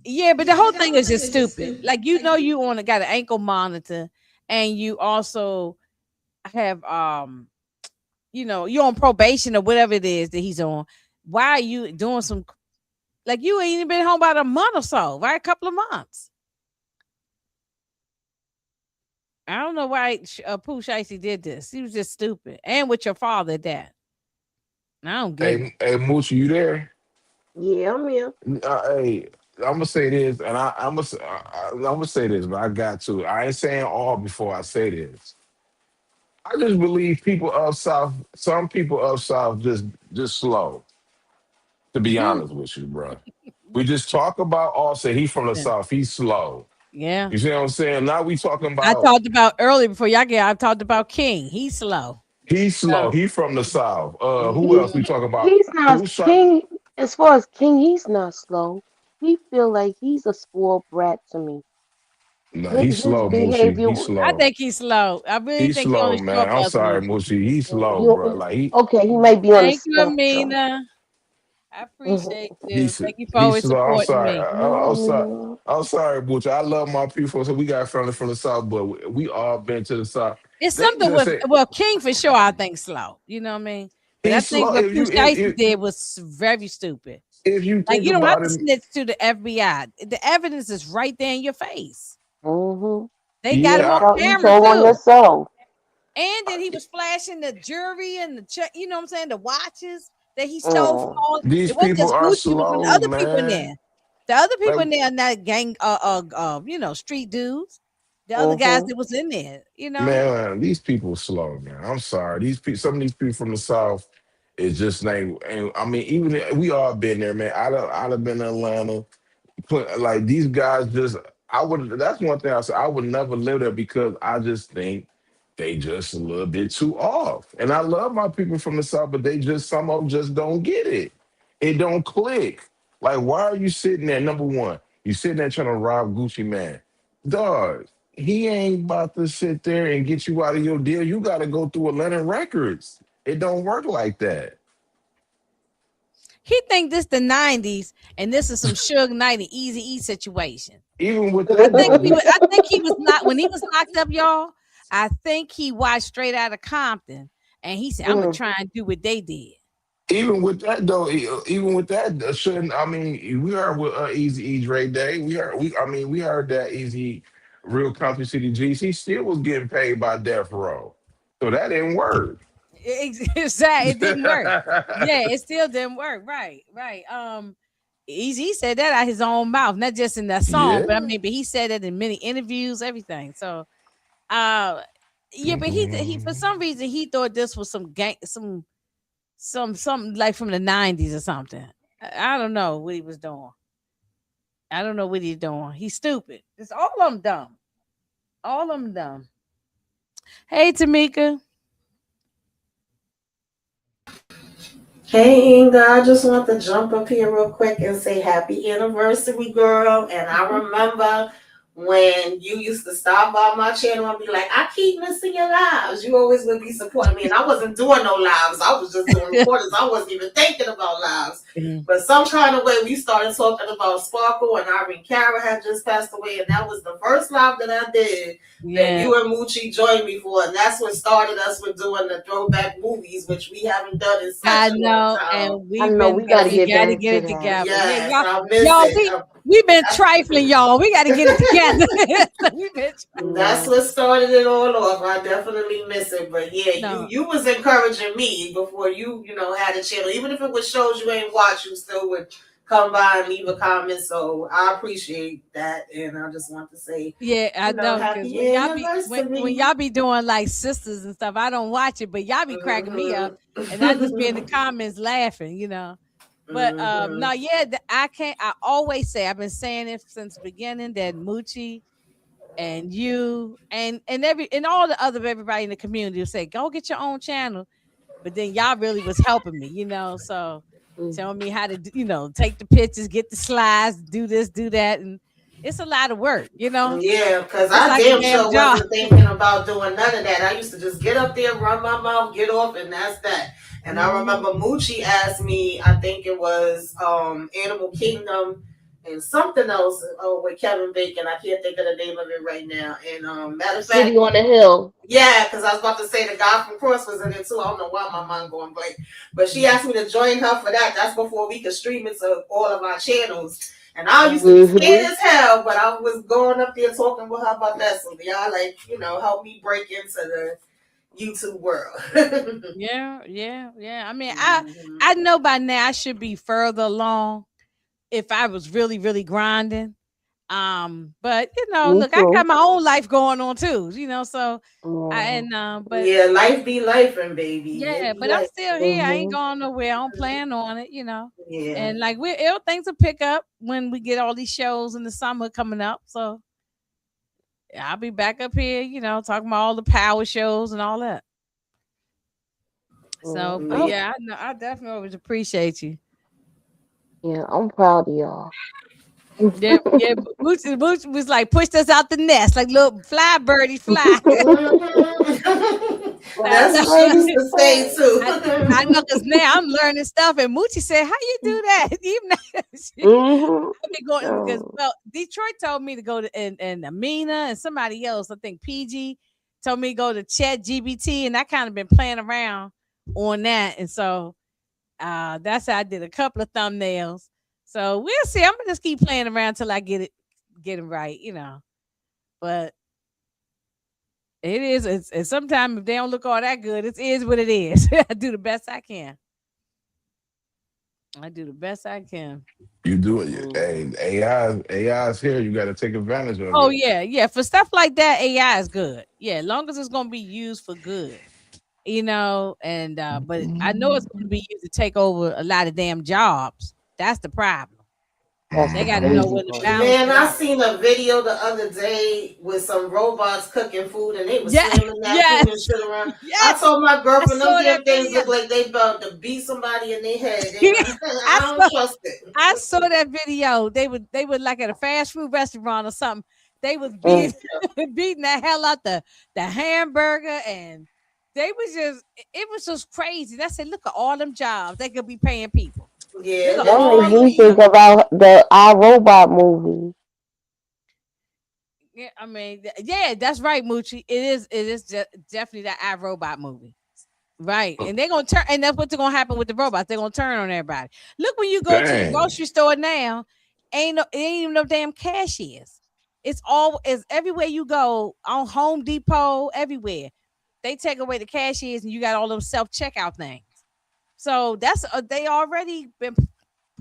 Yeah, but the whole thing is just stupid. Like you got an ankle monitor, and you also have you're on probation or whatever it is that he's on. Why are you doing some like you ain't even been home about a month or so, right? A couple of months. I don't know why Pooh Shiesty did this. He was just stupid, and with your father at that. I don't get it. Hey, Mooch, you there? Yeah, I'm here. Hey, I'm gonna say this, and I'm gonna say this, but I got to. I ain't saying all before I say this. I just believe people up south. Some people up south just slow. To be Mhm. honest with you, bro. We just talk about Offset. He from the Yeah. south. He's slow. Yeah. You see what I'm saying? Now we talking I about talked about earlier before y'all get. I talked about King. He's slow. He's slow. So He from the South. Who else He we talk about? he's not Who's trying? King. As far as King, he's not slow. He feel like he's a spoiled brat to me. No, he's His slow, Moochie. behavior. He's I slow. think he's slow. I really He's think he slow, only show man. up I'm once a sorry, month. Moochie. He's slow, bro. He, Like he okay, he might be on the Thank you, spectrum. Amina. I appreciate you. he's Thank you for he's always slow. I'm supporting sorry. me. I'm sorry. No, I'm sorry, Moochie. I love my people. So we got family from the South, but we all been to the South. It's They something just with say King for sure. I think slow. You know what I mean? But I he's think slow. what Pooh Shiesty did was very stupid. If you Like think you don't have about to it, snitch to the FBI. The evidence is right there in your face. mm-hmm. They got him You on yeah, told you camera told on too. yourself. And then he was flashing the jury and the check. You know what I'm saying? The watches that he stole from Mm. all. these It wasn't people just are Gucci. It was the slow, other people in man. there. The other Like people in there, not gang, street dudes. The other guys Mm-hmm. that was in there. You know. man, these people slow, man. I'm sorry. These people, some of these people from the South is just like, and I mean, even we all been there, man. I'd have been in Atlanta. Like these guys just I would that's one thing I said I would never live there because I just think they just a little bit too off. And I love my people from the South, but they just some of them just don't get it. It don't click. Like, why are you sitting there? Number one, you sitting there trying to rob Gucci Man. Dog, he ain't about to sit there and get you out of your deal. You gotta go through Atlantic Records. It don't work like that. He think this the '90s, and this is some Suge Knight and Easy E situation. Even with that though, I think he was not when he was locked up, y'all. I think he watched Straight Outta Compton, and he said, "I'm gonna Mm. try and do what they did." even with that though, even with that, shouldn't I mean we heard with Easy E Dre Day, we heard that Easy Real Compton City G's, he still was getting paid by Death Row, so that didn't work. Exactly, it didn't work. Yeah, it still didn't work. Right, right. Easy said that out his own mouth, not just in that song, but I Yeah. mean, but he said it in many interviews, everything. So, uh, yeah, but he for Mhm. some reason he thought this was some gang, something like from the '90s or something. I don't know what he was doing. I don't know what he's doing. He's stupid. It's all of them dumb. All of them dumb. Hey, Tamika. Hey Inga, I just want to jump up here real quick and say happy anniversary, girl. And I remember when you used to stop by my channel and be like, I keep missing your lives. You always would be supporting me. And I wasn't doing no lives. I was just doing recordings. I wasn't even thinking about lives. Mhm. But some kind of way we started talking about Sparkle and Irene Cara had just passed away. And that was the first live that I did that Yeah, you and Moochie joined me for, and that's what started us with doing the throwback movies, which we haven't done in I such a long know, time. and I we've know been, we got but to we get got to back get to it that. together. Yeah, Yes, I miss y'all, it. we've been trifling, y'all. We got to get it together. We've been, That's Yeah. what started it all off. I definitely miss it, but yeah, you no, you was encouraging me before you know had a channel. Even if it was shows you ain't watch, you still would come by and leave a comment. So I appreciate that, and I just want to say, yeah, I know, because happy when anniversary. y'all be doing like sisters and stuff, I don't watch it, but y'all be cracking me up, and I just be in the Mm-hmm. comments laughing. But Mm-hmm. no, yeah, I can't. I always say I've been saying it since the beginning that Moochie and you and all the other everybody in the community will say, go get your own channel. But then y'all really was helping me. So telling me how to take the pictures, get the slides, do this, do that, and it's a lot of work. Yeah, because It's I like a damn damn sure job. wasn't thinking about doing none of that. I used to just get up there, run my mouth, get off, and that's that. And I Mhm. remember Moochie asked me, I think it was Animal Kingdom and something else with Kevin Bacon. I can't think of the name of it right now. And matter of fact, City on the Hill. yeah, because I was about to say the guy from Cross was in it too. I don't know why my mind going blank. But she asked me to join her for that. That's before we could stream it to all of our channels. And I used to be Mm-hmm. scared as hell, but I was going up there talking with her about that. So y'all help me break into the YouTube world. Yeah, yeah, yeah. I mean, I Mhm. I know by now I should be further along if I was really, really grinding. But Me look, I got too. my own life going on too. So I Yeah. and but Yeah, life be life, and baby. yeah, It be but I'm life. still here. I ain't Mm-hmm. going nowhere. I don't plan on it. Yeah. And like things will pick up when we get all these shows in the summer coming up. So I'll be back up here, talking about all the power shows and all that. So, but Mhm. yeah, I know I definitely always appreciate you. Yeah, I'm proud of y'all. Yeah, yeah. Boots was like pushed us out the nest, like little fly birdie fly. Mhm. I That's know, what she used to say I, too. I know, cause now I'm learning stuff. And Moochie said, "How you do that?" Even though Mhm. I've been going because Oh, Detroit told me to go to and Amina and somebody else, I think PG, told me to go to Chat GBT, and I kind of been playing around on that, and so that's how I did a couple of thumbnails. So we'll see. I'm gonna just keep playing around till I get it right, But it is. It's sometimes if they don't look all that good, it is what it is. I do the best I can. I do the best I can. You do it. Hey, mhm. AI's here. You got to take advantage of Oh it. yeah, yeah. For stuff like that, AI is good. Yeah, as long as it's gonna be used for good, And but I know it's gonna be used to take over a lot of damn jobs. That's the problem. That's They the got to Hmm. know crazy when to part. balance Man, it I out. seen a video the other day with some robots cooking food and they was Yeah, slamming that food and yes, shit around. I yes. told my I girlfriend them saw that damn things look like they about to beat somebody in their head. They like, I I don't saw trust it. I saw that video. They would like at a fast food restaurant or something. They was Mm. beating beating the hell out the hamburger and they was just it was just crazy. I said, look at all them jobs they could be paying people. Look Yeah, at That that's makes all them me crazy. think people. about the iRobot movie. Yeah, I mean, yeah, that's right, Moochie. It is definitely that iRobot movie. Right. And they're gonna turn and that's what's gonna happen with the robots. They're gonna turn on everybody. Look when you go to the Dang. grocery store now, it ain't even no damn cashiers. It's everywhere you go on Home Depot, everywhere. They take away the cashiers and you got all them self-checkout things. So that's they already been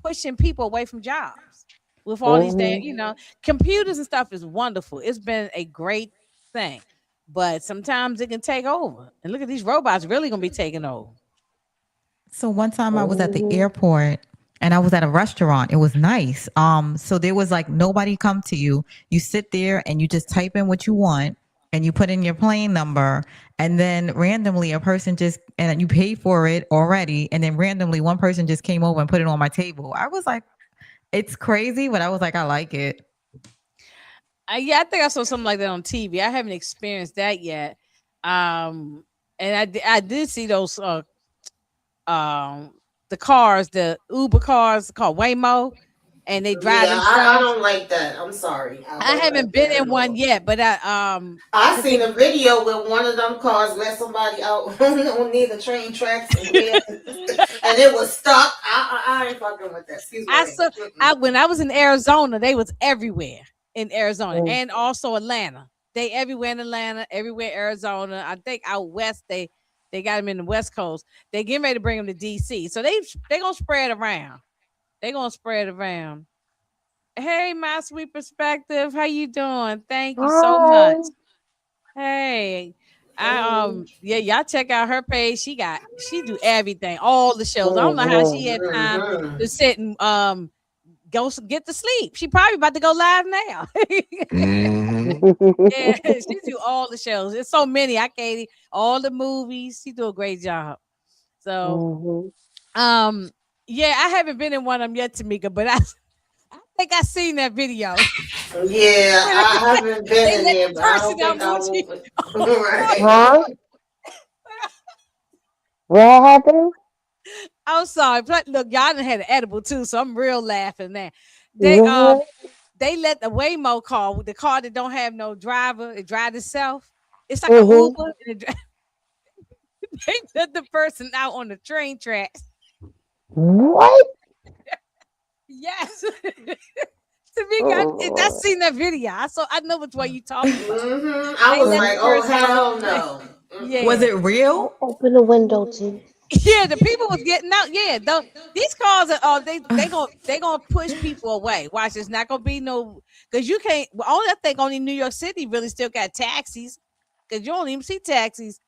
pushing people away from jobs with all these damn, Mhm. computers and stuff is wonderful. It's been a great thing, but sometimes it can take over. And look at these robots really gonna be taking over. So one time I was at the Mhm. airport and I was at a restaurant. It was nice. So there was like nobody come to you. You sit there and you just type in what you want and you put in your plane number and then randomly a person just and you pay for it already and then randomly one person just came over and put it on my table. I was like, it's crazy, but I was like, I like it. Yeah, I think I saw something like that on TV. I haven't experienced that yet. Um, and I did see those um the cars, the Uber cars called Waymo, and they drive Yeah, I themselves. don't like that. I'm sorry. I I don't like haven't been that in at one all. yet, but I cause seen they a video where one of them cars let somebody out on near the train tracks and where and it was stuck. I ain't fucking with that. Excuse my I language. saw I when I was in Arizona, they was everywhere in Arizona Mm. and also Atlanta. They everywhere in Atlanta, everywhere Arizona. I think out west they got them in the West Coast. They getting ready to bring them to DC, so they gonna spread around. They gonna spread around. Hey, my sweet perspective, how you doing? Thank you so much. Hi. Hey, I Hey. yeah, y'all check out her page. She do everything, all the shows. I don't know how she Mhm. had time Mm-hmm. to sit and get to sleep. She probably about to go live now. Hmm. Yeah, she do all the shows. There's so many. I can't all the movies. She do a great job. So Mhm. um yeah, I haven't been in one of them yet, Tamika, but I think I seen that video Yeah, where I haven't been they in let there, the but I person don't out, think I Moochie. will. Right. Huh? What happened? I'm sorry. But look, y'all done had an edible too, so I'm real laughing now. They um Mhm. they let the Waymo car, the car that don't have no driver, it drive itself. It's like an Mhm. Uber. And they let the person out on the train tracks. What? Yes. Tamika, I Oh, seen that video. I know which one you talking about. Mm-hmm. I They was let Lord. the like, oh person out on hell the train. no. Was Yeah. Mm-mm. it real? Open the window, T. Yeah, the people was getting out. Yeah, these cars are they gonna push people away. Watch, it's not gonna be no because you can't. Well, only I think only New York City really still got taxis because you don't even see taxis,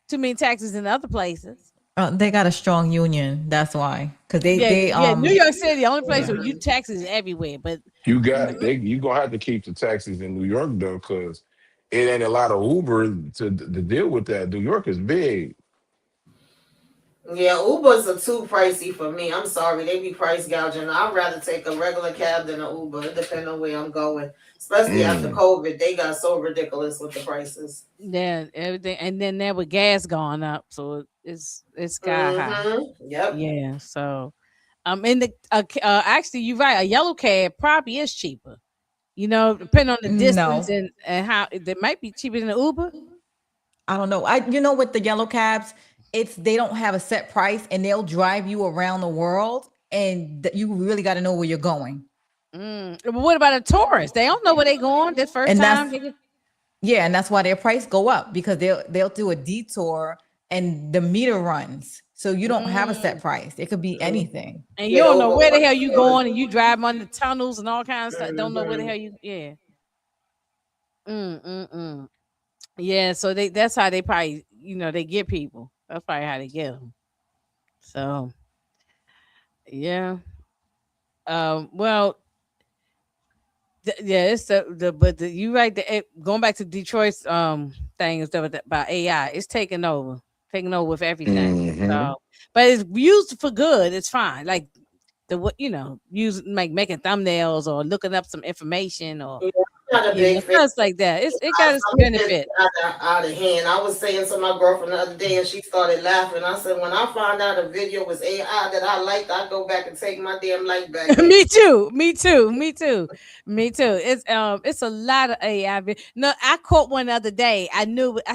too many taxis in other places. They got a strong union. That's why. Cause Yeah, they yeah. New York City, the only place yeah. where you taxis everywhere. But You gonna have to keep the taxis in New York though, because it ain't a lot of Uber to deal with that. New York is big. Yeah, Ubers are too pricey for me. I'm sorry, they be price gouging. I'd rather take a regular cab than an Uber. It depends on where I'm going. Especially after Mm. COVID, they got so ridiculous with the prices. Then everything, and then there with gas going up, so it's sky high. Yep. Yeah, so in the actually, you're right. A yellow cab probably is cheaper. Depending on the distance No, and how they might be cheaper than the Uber. I don't know. With the yellow cabs, they don't have a set price, and they'll drive you around the world, and you really got to know where you're going. But what about a tourist? They don't know where they going this first And time. that's Yeah, and that's why their price go up, because they'll do a detour and the meter runs. So you don't have a set Mm. price. It could be anything. And you Yeah, don't know over where the hell price. you going, and you drive under tunnels and all kinds of stuff. Don't know where the hell you. Yeah. Mm. Yeah. So that's how they probably they get people. That's probably how they get them. So yeah. Well, yeah, it's you right. Going back to Detroit's thing and stuff about AI, it's taking over with everything. Hmm. So, but it's used for good. It's fine. Like use like making thumbnails or looking up some information or Yeah, I'm not a big fan. stuff like that. It got its Some of it's benefit. out of hand. I was saying to my girlfriend the other day, and she started laughing. I said, when I find out a video was AI that I liked, I go back and take my damn life back. Me too. Me too. Me too. Me too. It's a lot of AI. No, I caught one the other day. I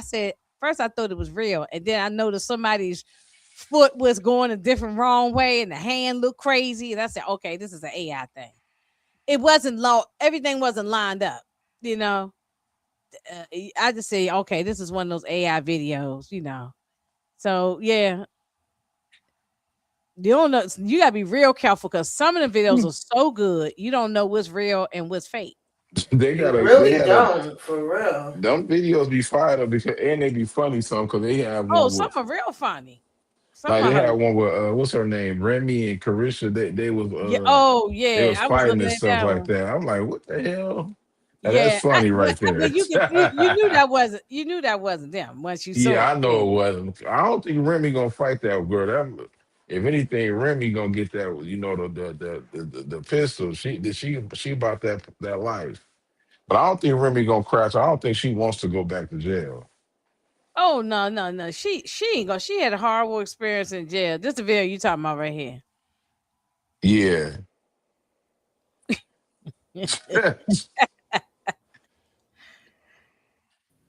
said first I thought it was real, and then I noticed somebody's foot was going a different wrong way, and the hand looked crazy, and I said, okay, this is an AI thing. It wasn't everything wasn't lined up. You know, I just say, okay, this is one of those AI videos. So yeah, you don't know. You gotta be real careful because some of the videos are so good, you don't know what's real and what's fake. You They really had a don't, for real. them videos be fired up because and they be funny some because they have Oh, one some with are real funny. Some like are they had hilarious. one with what's her name, Remy and Carisha. Yeah. Oh, They yeah. was I was fighting looking and at stuff that like one. that. I'm like, what the hell? And that's Yeah. funny right there. But you knew that wasn't them once you saw Yeah, it. I know Yeah. it wasn't. I don't think Remy gonna fight that girl. If anything, Remy gonna get that. The pistol. She about that life. But I don't think Remy gonna crash. I don't think she wants to go back to jail. Oh no, no, no. She ain't go. She had a horrible experience in jail. This the video you talking about right here. Yeah.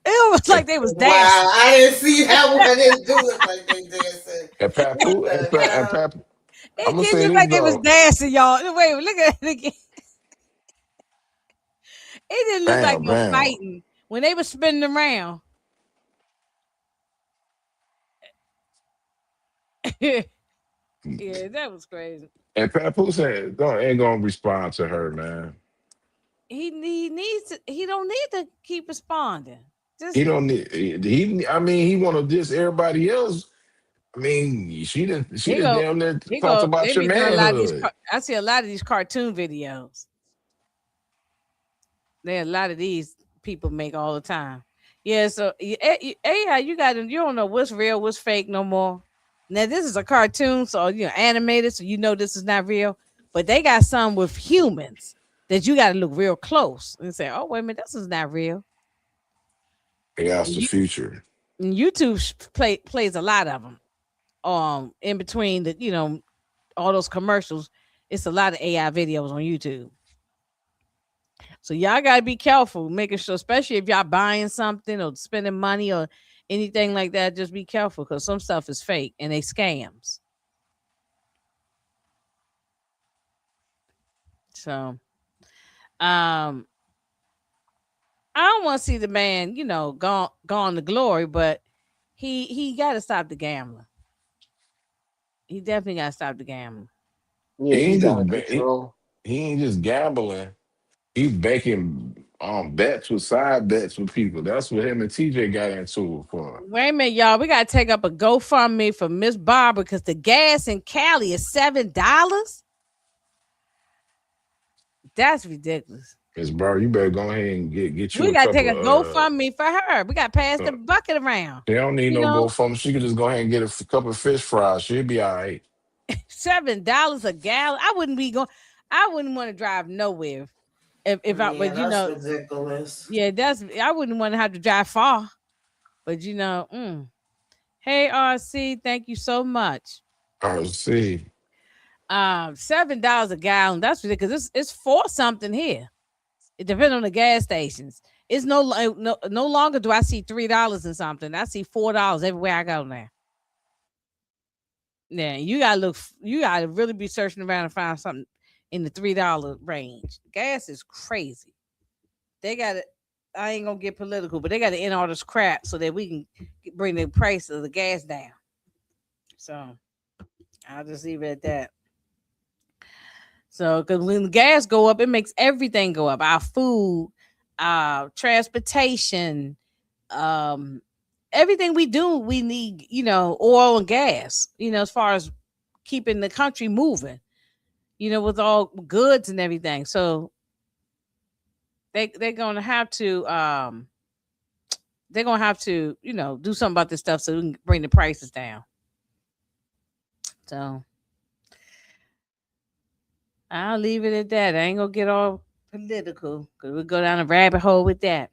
It was and, like they was dancing. Wow, I didn't see that one. I didn't do it like they did. and What Papu and, the Pa- and hell? Pap. I'm It gonna did say look this like they was though. dancing, y'all. Wait, look at it again. It didn't look like Bam, no bam. fighting when they were spinning around. Yeah, that was crazy. And Papu said, "Don't ain't gonna respond to her, man. He don't need to keep responding. He Just don't need. I mean, he want to diss everybody else. I mean, she he done go damn near he talked go. They about your be doing a lot of these. manhood. I see a lot of these cartoon videos. There are a lot of these people make all the time. Yeah, so AI, you don't know what's real, what's fake no more. Now this is a cartoon, so animated, so this is not real. But they got some with humans that you got to look real close and say, "Oh wait a minute, this is not real." Hey, that's And the you, future. and YouTube plays a lot of them. In between all those commercials, it's a lot of AI videos on YouTube. So y'all gotta be careful, making sure, especially if y'all buying something or spending money or anything like that. Just be careful because some stuff is fake and they scams. So, um, I don't want to see the man, gone to glory, but he got to stop the gambling. He definitely got to stop the gambling. He Yeah, ain't he's out just of control. he ain't just gambling. He's making bets with side bets with people. That's what him and TJ got into it for. Wait a minute, y'all. We gotta take up a GoFundMe for Miss Barbara because the gas in Cali is $7. That's ridiculous. Miss Barr, you better go ahead and get you We a gotta take couple a of GoFundMe for her. We gotta pass the uh bucket around. they don't need You no know, GoFundMe. She could just go ahead and get a couple of fish fries. She'll be all right. $7 a gallon. I wouldn't be going. I wouldn't want to drive nowhere if I. Yeah, But that's ridiculous. yeah, that's. I wouldn't want to have to drive far. But hey RC, thank you so much. I see. $7 a gallon. That's ridiculous. It's for something here. It depends on the gas stations. It's no longer do I see $3 and something. I see $4 everywhere I go now. Yeah, you gotta look. You gotta really be searching around and find something in the $3 range. Gas is crazy. They got to. I ain't gonna get political, but they got to end all this crap so that we can bring the price of the gas down. So I'll just leave it at that. So, because when the gas go up, it makes everything go up. Our food, our transportation, um, everything we do, we need, oil and gas. As far as keeping the country moving, with all goods and everything. So they're gonna have to do something about this stuff so we can bring the prices down. So I'll leave it at that. I ain't gonna get all political because we'll go down a rabbit hole with that.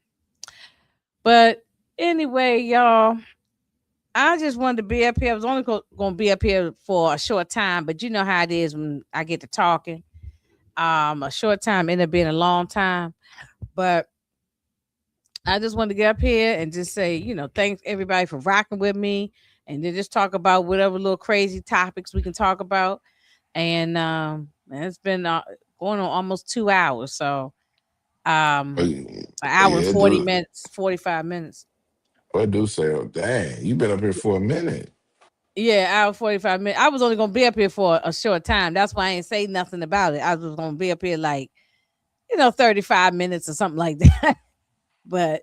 But anyway, y'all, I just wanted to be up here. I was only going to be up here for a short time, but you know how it is when I get to talking. A short time ended up being a long time, but I just wanted to get up here and just say, thanks everybody for rocking with me, and then just talk about whatever little crazy topics we can talk about. And it's been going on almost 2 hours, so an hour and Yeah, 40 dude. minutes, 45 minutes. What do say? Oh, dang, you been up here for a minute. Yeah, hour 45 minutes. I was only gonna be up here for a short time. That's why I ain't say nothing about it. I was gonna be up here like 35 minutes or something like that. But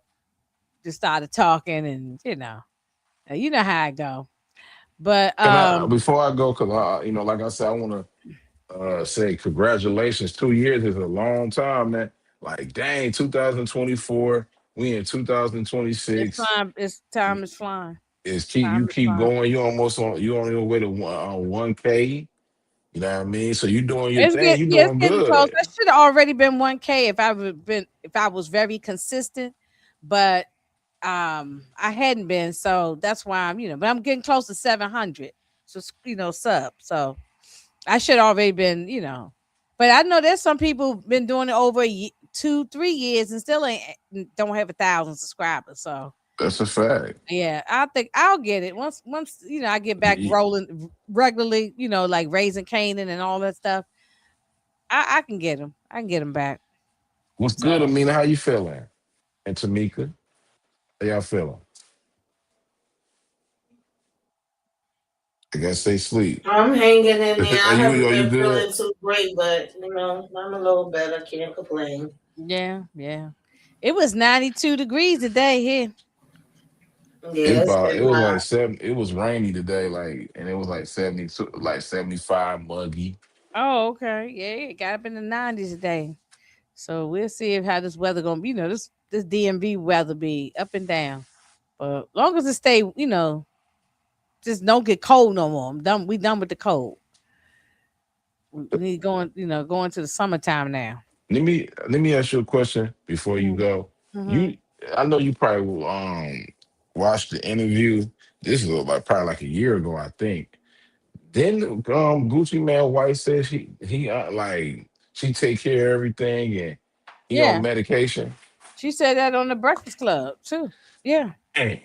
just started talking, and you know how I go. But Can I before I go, cause like I said, I want to say congratulations. 2 years is a long time, man. Like, dang, 2024, we in it's 2026. flying. It's time is flying. Is keep Time you is keep flying. going. You on your way to 1K. You know what I mean? So you doing your It's thing. getting You yeah, it's doing getting close. good. I should have already been 1K if I was very consistent, but I hadn't been, so that's why but I'm getting close to 700. So sub. So I should already been, but I know there's some people been doing it over 2-3 years and still don't have 1,000 subscribers. So That's a fact. yeah, I think I'll get it once I get back Y- rolling regularly, like raising Canaan and all that stuff. I can get them. I can get them back. What's good, So Amina? How you feeling? And Tamika, how y'all feeling? I guess they sleep. I'm hanging in there. Are I you haven't are you been good? feeling too great, but I'm a little better. Can't complain. yeah, yeah. It was 92 degrees today here. Yeah, It's it's about it been was hot. like seven. It was rainy today, like, and it was like 72, like 75, muggy. Oh, okay. Yeah, it got up in the 90s today. So we'll see if how this weather gonna be. This DMV weather be up and down. But long as it stay, just don't get cold no more. I'm done. We done with the cold. We need going to the summertime now. Let me ask you a question before you go. Mm-hmm. You, I know you probably watched the interview. This is like probably like a year ago, I think. Then Gucci Man White says he like she take care of everything and he on Yeah, medication. she said that on the Breakfast Club too. Yeah, Hey,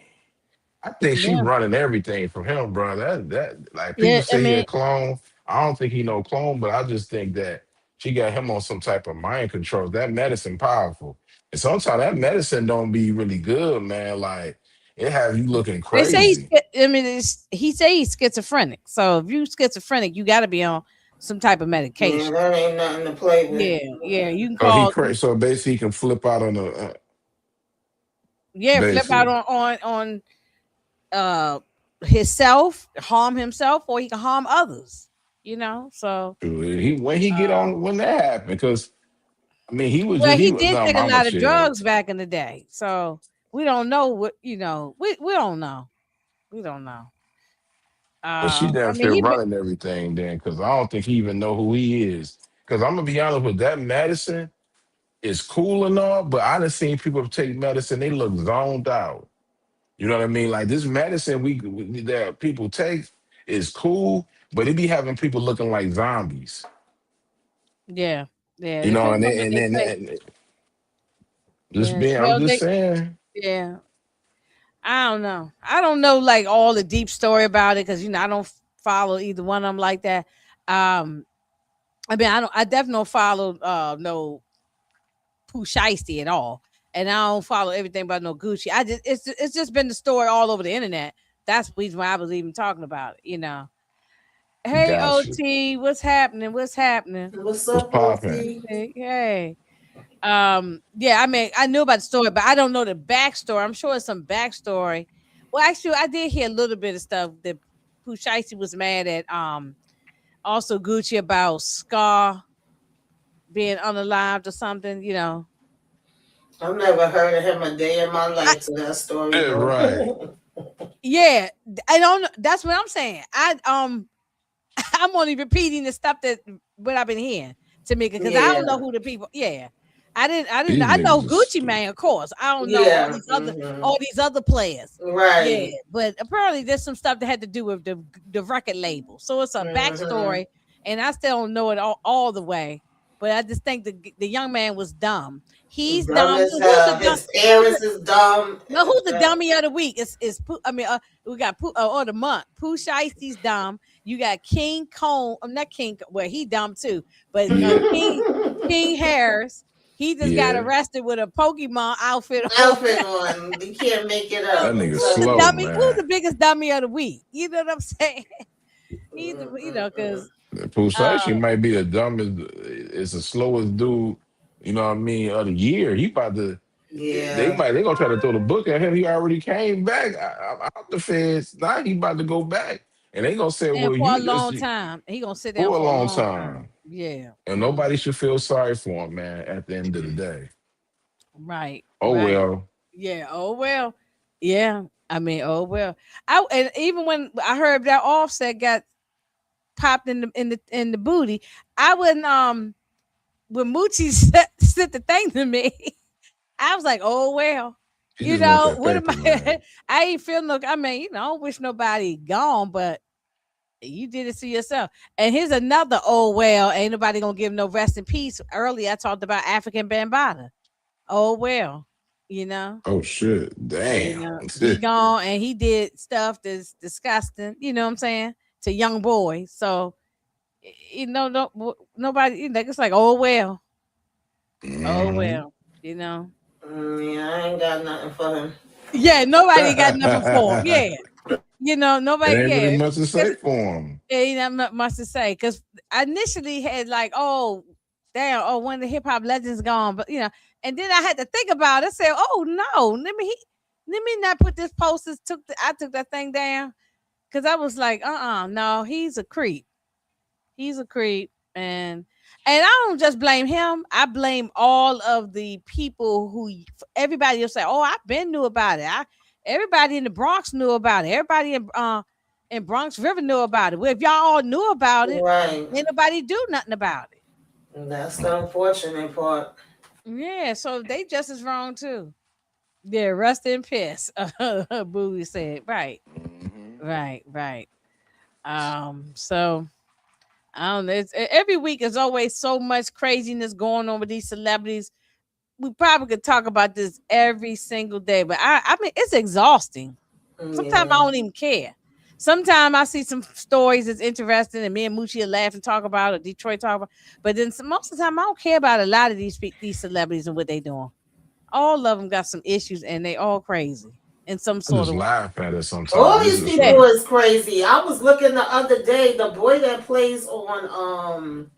I think she yeah, running everything from him, bro. That like yeah. people I say he a mean, clone. I don't think he no clone, but I just think that she got him on some type of mind control. That medicine powerful, and sometimes that medicine don't be really good, man. Like it have you looking they say crazy. he say he's schizophrenic. So if you schizophrenic, you got to be on some type of Yeah, medication. that ain't nothing to play with. Yeah, yeah. You can So he call. crazy. So basically, he can flip out on the Yeah, flip out basically. on uh himself, harm himself, or he can harm others. So He when he get uh on when that happen because I mean, he was Well, just he he was did no, take a mama lot of chill. drugs back in the day, so we don't know what We don't know. We don't know. But she I damn mean, sure running everything then, because I don't think he even know who he is. Because I'm gonna be honest with that medicine is cool and all, but I done seen people take medicine, they look zoned out. You know what I mean? Like this medicine that people take is cool, but it be having people looking like zombies. yeah, yeah. It You know, depends and on what then, they and take. then just Yeah. being, I'm Well, just saying, yeah. I don't know. I don't know like all the deep story about it because I don't follow either one of them like that. Um, I mean, I don't. I definitely don't follow no Pooh Shiesty at all, and I don't follow everything about no Gucci. It's just been the story all over the internet. That's the reason why I was even talking about it. Hey got you. OT, what's happening? What's happening? What's What's up, popping? OT? Hey. Yeah, I mean, I knew about the story, but I don't know the backstory. I'm sure it's some backstory. Well, actually, I did hear a little bit of stuff that Pooh Shiesty was mad at also Gucci about Scar being unalived or something. I've never heard of him a day in my I, life to that story, Yeah, right. though. yeah, I don't know. That's what I'm saying. I'm only repeating the stuff that what I've been hearing, Tamika, because I don't Yeah. know who the people. Yeah, I didn't. These I know niggas is Gucci stupid. Mane, of course. I don't know all Yeah. these other players. Yeah, Right. but apparently there's some stuff that had to do with the record label. So it's a Mm-hmm. backstory, and I still don't know it all the way. But I just think the young man was dumb. He's Dumb dumb. as Who's the hell. dumb? His parents is dumb. Well, who's the dummy of the week? Is I mean, we got or the month. Pooh Shiesty's dumb. You got King Cone. I'm not King. Well, he dumb too. But King Harris, he just got Yeah. arrested with a Pokemon outfit on. Outfit on. You can't make it up. That I'm nigga Who's the telling slow, you. dummy? Who's man. the biggest dummy of the week? You know what I'm saying? He's Mm-mm-mm. because Pusha might be the dumbest, it's the slowest dude, you know what I mean, of the year. He about to, Yeah. they gonna try to throw the book at him. He already came back out the feds. Now he about to go back. And they gonna say, and well, for a you just long time, he gonna sit down for a for a long long time. time. Yeah. And nobody should feel sorry for him, man, at the end of the day. Right. Oh Right. well. Yeah. Oh well. Yeah. I mean, oh well. And even when I heard that Offset got popped in the booty, I wouldn't when Moochie sent the thing to me, I was like, oh well. He just want that What am paper, I? man. I ain't feel no. I mean, I don't wish nobody gone, but you did it to yourself. And here's another. Oh well, ain't nobody gonna give no rest in peace. Earlier, I talked about African Bambaataa. Oh well, you know. Oh shit. You Damn. know, he gone and he did stuff that's disgusting, you know what I'm saying, to young boys. So, nobody, it's like, oh, well, oh, Mhm. well, you know. Yeah, I ain't got nothing for him. Yeah, nobody got nothing for him. Yeah, It nobody, ain't really yeah. much to say 'Cause for him. it ain't not much to say. Because I initially had like, oh, damn, oh, one of the hip hop legends gone. But, and then I had to think about it. I said, oh, no, let me not put this post. I took that thing down. Cause I was like, no, he's a creep. He's a creep. And I don't just blame him. I blame all of the people everybody will say, oh, I've been knew about it. Everybody in the Bronx knew about it. Everybody in Bronx River knew about it. Well, if y'all all knew about it, Right. ain't nobody do nothing about it. That's the unfortunate part. Yeah, so they just as wrong too. Yeah, rest in piss. Booby said. Right, Mhm. right, right. So I don't know. Every week is always so much craziness going on with these celebrities. We probably could talk about this every single day, but I mean, it's exhausting. Sometimes I Yeah. don't even care. Sometimes I see some stories that's interesting, and me and Moochie will laugh and talk about it. Detroit talk about, but then most of the time I don't care about a lot of these celebrities and what they doing. All of them got some issues, and they all crazy in some I sort just of way. laugh at it All sometimes. It's these just Yeah. people like, is crazy. I was looking the other day, the boy that plays on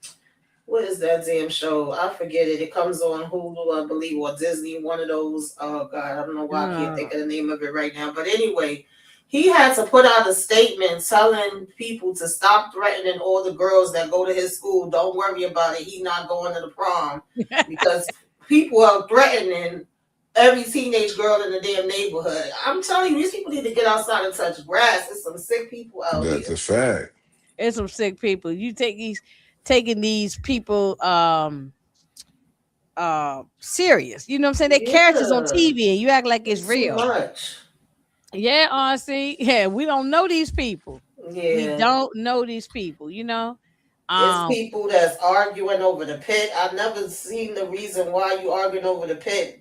what is that damn show? I forget it. It comes on Hulu, I believe, or Disney, one of those. Oh God, I don't know why I can't Uh, think of the name of it right now. But anyway, he had to put out a statement telling people to stop threatening all the girls that go to his school. Don't worry about it. He's not going to the prom because people are threatening every teenage girl in the damn neighborhood. I'm telling you, these people need to get outside and touch grass. There's some sick people out That's here. a fact. It's some sick people. You taking these people serious. You know what I'm saying? They characters on Yeah, TV and you act like it's it's too real. much. Yeah, RC. Yeah, we don't know these people. We Yeah. don't know these people, you know. It's Um people that's arguing over the pit. I've never seen the reason why you arguing over the pit.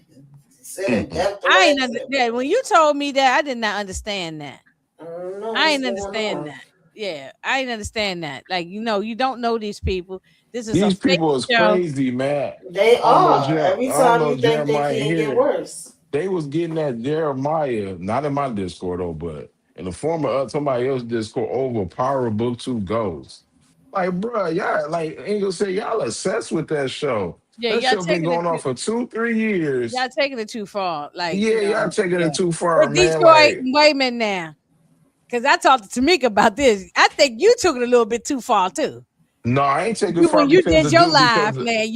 Sending Mm-mm. death I ain't threats. yeah, when you told me that, I did not understand that. I don't know I what's ain't going understand on. that. Yeah, I ain't understand that. Like, you don't know these people. This is a These fake people is show. crazy, man. They I don't know, are. Every I don't time know you think they Jeremiah can't get here. worse. They was getting at Jeremiah, not in my Discord though, but in the form of somebody else's Discord over Power Book 2 Ghosts. Like, bruh, y'all like ain't gonna say y'all obsessed with that show. Yeah, That show been going on for 2-3 years. y'all taking it too far. Like, Yeah, y'all taking yeah. it too far, But man. Detroit, Like, wait a minute now. Because I talked to Tamika about this. I think you took it a little bit too far too. no, I ain't taking You far when you because did the your dude live, man,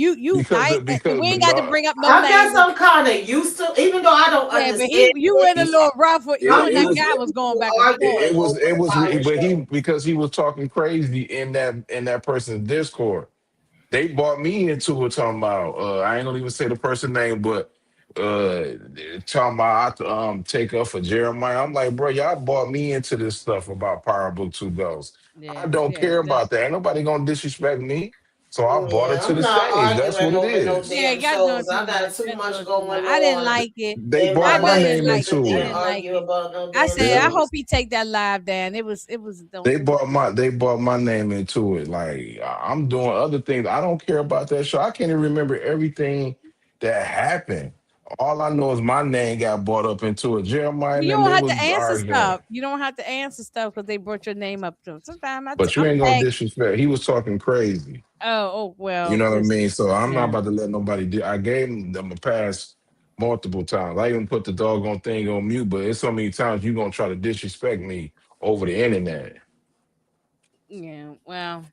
because we ain't got to no, bring up no I guess names. I'm kind of used to, even though I don't Yeah, but understand you it. went a little rough with you I'm and it that was used guy to was going people back and forth. arguing over the power but he show. because he was talking crazy in that person's Discord. They brought me into it talking about I ain't gonna even say the person's name, but talking about I take up for Jeremiah. I'm like, bro, y'all brought me into this stuff about Power Book 2 Ghosts. I Yeah, don't yeah, care about that. Ain't nobody gonna disrespect me. So I brought it Yeah, to I'm the not stage. That's what arguing it over no is. yeah. damn Y'all doing shows. too I much. got too Y'all much doing too much. going I didn't on like it. They in I my brought my really life didn't name for me like to it. into I even didn't it. like argue it. about no I damn said, I They hope shows. he take that live down. It was don't do it. they brought my name into it. I'm doing other things. I don't care about that show. I can't even remember everything that happened. All I know is my name got brought up into it. Jeremiah Well, and you them, don't they have to was answer arguing. stuff. You don't have to answer stuff because they brought your name up to them. Sometimes But you I'm ain't gonna tagged. disrespect. He was talking crazy. Oh You well, know what I listen. mean? So I'm not Yeah. about to let nobody do. I gave them a pass multiple times. I even put the doggone thing on mute, but it's so many times you gonna try to disrespect me over the internet. Yeah. Well,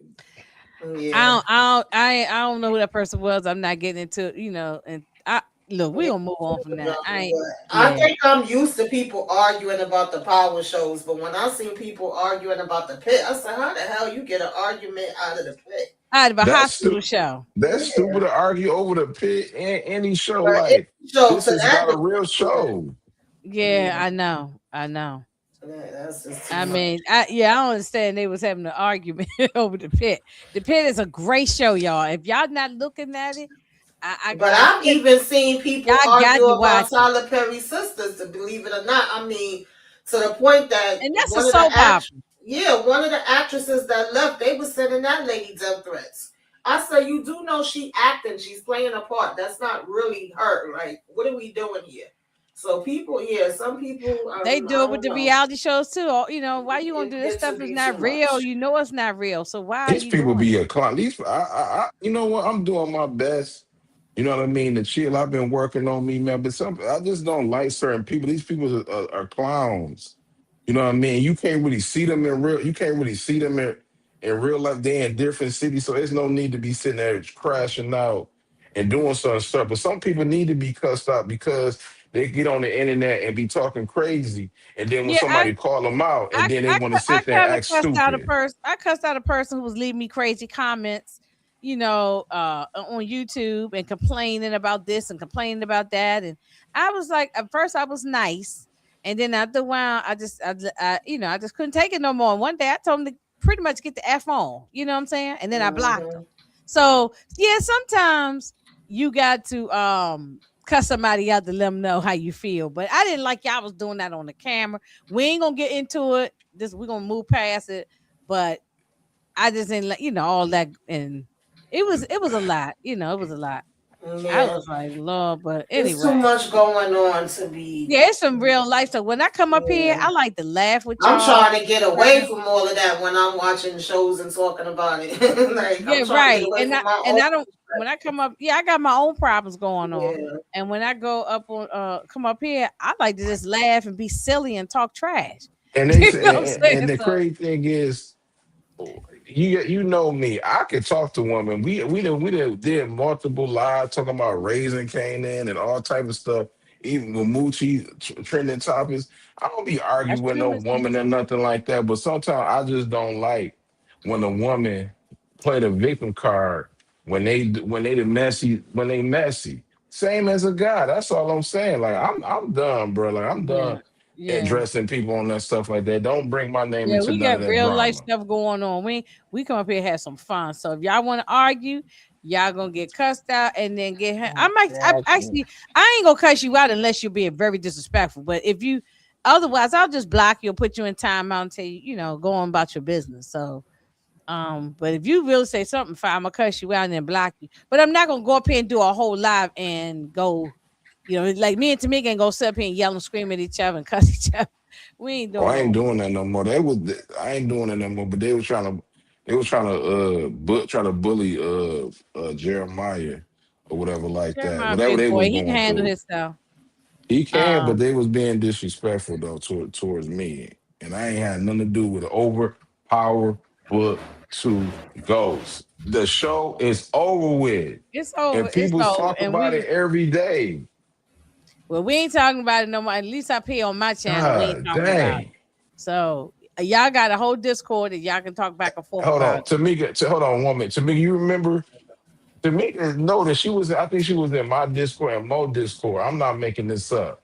Yeah. I don't know who that person was. I'm not getting into, and I look, we Yeah, gonna move on from that. I ain't, but I yeah. think I'm used to people arguing about the power shows, but when I seen people arguing about the pit, I said, "How the hell you get an argument out of the pit?" Out of a That's hospital stu- show. that's Yeah, stupid to argue over the pit in any show. but it Like show this to is that not a real degree, show. Yeah, yeah, I know. I know. that's just too I much. mean, I don't understand they was having an argument over the pit. The pit is a great show, y'all. If y'all not looking at it, But I I've even seen people y'all got argue to about watch it. Tyler Perry's sisters, to believe it or not. I mean, to the point that And that's a soap opera. one of the actresses that left, they were sending that lady death threats. I said, you do know she acting, she's playing a part. That's not really her. Like, what are we doing here? So people, yeah, some people, They I do it with don't the know. reality shows too. Why you gonna do It this gets to stuff is be not too real. much. You know it's not real. So why are These you people doing be it? a clown. These you know what? I'm doing my best. You know what I mean? The chill. I've been working on me, man. But I just don't like certain people. These people are clowns. You know what I mean? You can't really see them in real. You can't really see them in real life. They're in different cities, so there's no need to be sitting there crashing out and doing certain stuff. But some people need to be cussed out because they get on the internet and be talking crazy, and then when Yeah, I somebody call them out, I and then they I want to I sit there and kind of act cussed out a stupid. person. I cussed out a person who was leaving me crazy comments, on YouTube and complaining about this and complaining about that. And I was like, at first I was nice, and then after a while, I just couldn't take it no more. And one day I told him to pretty much get the f on. You know what I'm saying? And then I blocked him. Hmm. So yeah, sometimes you got to cuss somebody out to let them know how you feel. But I didn't like y'all was doing that on the camera. We ain't gonna get into it. This we're gonna move past it. But I just didn't like all that, and it was a lot. It was a lot. I Yeah, was like, Lord, but it's anyway. too much going on to be. Yeah, it's some real life. So when I come up here, Yeah. I like to laugh with I'm y'all. trying to get away from all of that when I'm watching shows and talking about it. Like I'm Yeah, trying to get right. away And I from my and own. I don't when I come up, yeah, I got my own problems going on. Yeah, And when I go up on come up here, I like to just laugh and be silly and talk trash. And they You say, know what I'm and saying? the So crazy thing is, you know me. I could talk to women. We done did multiple live talking about raising Canaan and all type of stuff. Even with Moochie trending topics, I don't be that's arguing with no true. It's woman or nothing like that. But sometimes I just don't like when a woman play the victim card when they messy. Same as a guy. That's all I'm saying. Like I'm done, bro. Like I'm yeah, done yeah. addressing people on that stuff like that. Don't bring my name Yeah, into we none of got that real life drama. stuff going on. We come up here and have some fun. So if y'all want to argue, y'all gonna get cussed out and then get. I Exactly. actually I ain't gonna cuss you out unless you're being very disrespectful. But if you otherwise, I'll just block you or put you in timeout and tell you, go on about your business. So but if you really say something, fine, I'm gonna cuss you out and then block you. But I'm not gonna go up here and do a whole live and go, like me and Tamika ain't gonna sit up here and yell and scream at each other and cuss each other. We ain't Oh, doing I ain't all that. doing that no more. I ain't doing that no more. But they was trying to bully Jeremiah or whatever like that. Jeremiah, Whatever big they boy, was he can going handle through. himself. He can, but Um, they was being disrespectful though towards me, and I ain't had nothing to do with overpower book to ghosts. The show is over with, it's over. and It's people over. talk And about it every day. we ain't talking about it no more. At least up here on my channel, we ain't God talking about it. dang. So y'all got a whole Discord that y'all can talk back and forth Hold about on, it. Hold on, woman. Tamika, you remember? Tamika, know that she was. I think she was in my Discord and Mo Discord. I'm not making this up.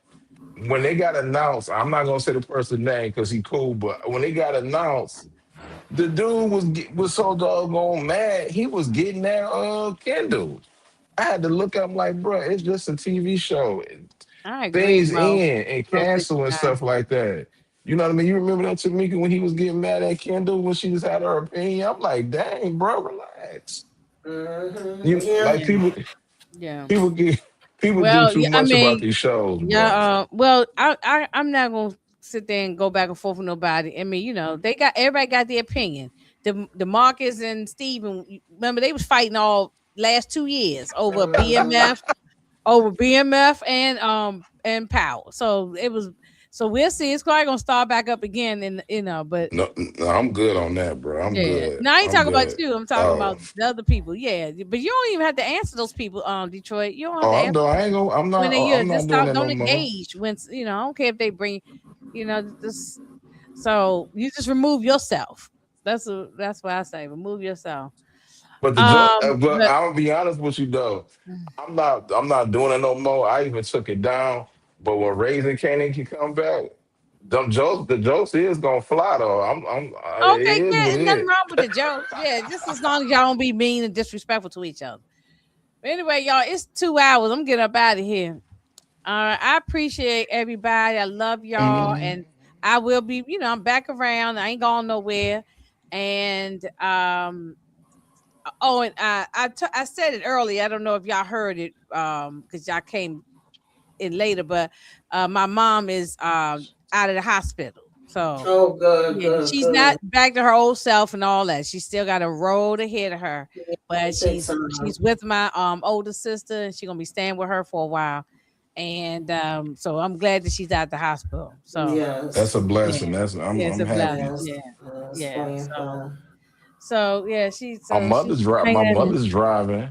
When they got announced, I'm not gonna say the person's name because he cool, but when they got announced, the dude was so doggone mad. He was getting that Kindle. I had to look up like, bro, it's just a TV show. I agree, Things Mo. in and Mo cancel and 69. stuff like that. You know what I mean? You remember that Tamika when he was getting mad at Kendall when she just had her opinion? I'm like, dang, bro, relax. Mm-hmm. You Yeah. like Yeah, people yeah. people get people do Well, too yeah, I much about mean, these shows, bro. yeah. Well, I'm not gonna sit there and go back and forth with nobody. I mean, everybody got their opinion. The Marcus and Steven, remember they was fighting all last 2 years Mm-hmm. over BMF and Power. So we'll see. It's probably gonna start back up again, and but No, no, I'm good on that, bro. I'm yeah. good. No, I ain't I'm talking about good. you. I'm talking Oh, about the other people. Yeah, but you don't even have to answer those people. Detroit, you don't have oh, to I'm answer done. I ain't gonna. I'm when not. they I'm just not doing stop. that no Don't more. engage when I don't care if they bring, this. So you just remove yourself. That's what I say. Remove yourself. But the joke. But But I'll be honest with you though. I'm not. I'm not doing it no more. I even took it down. But when Raising Canaan can come back, the jokes is gonna fly though. It okay, is yeah, what and it nothing is. wrong with the jokes. Yeah, just as long as y'all don't be mean and disrespectful to each other. But anyway, y'all, it's 2 hours. I'm getting up out of here. I appreciate everybody. I love y'all, Mhm. and I will be. I'm back around. I ain't going nowhere. And oh, and I said it earlier. I don't know if y'all heard it because y'all came in later, but my mom is out of the hospital, so Oh, good, yeah, good, she's not good. back to her old self and all that. She's still got a road ahead of her, Yeah, but it takes she's some. with my older sister, and she's gonna be staying with her for a while. And so I'm glad that she's at the hospital. So That's Yes, a yeah, blessing. yeah, it's I'm a blessing. happy. yes, Yeah, yes. yeah. Wonderful. So yeah, she's My hanging in there. mother's driving.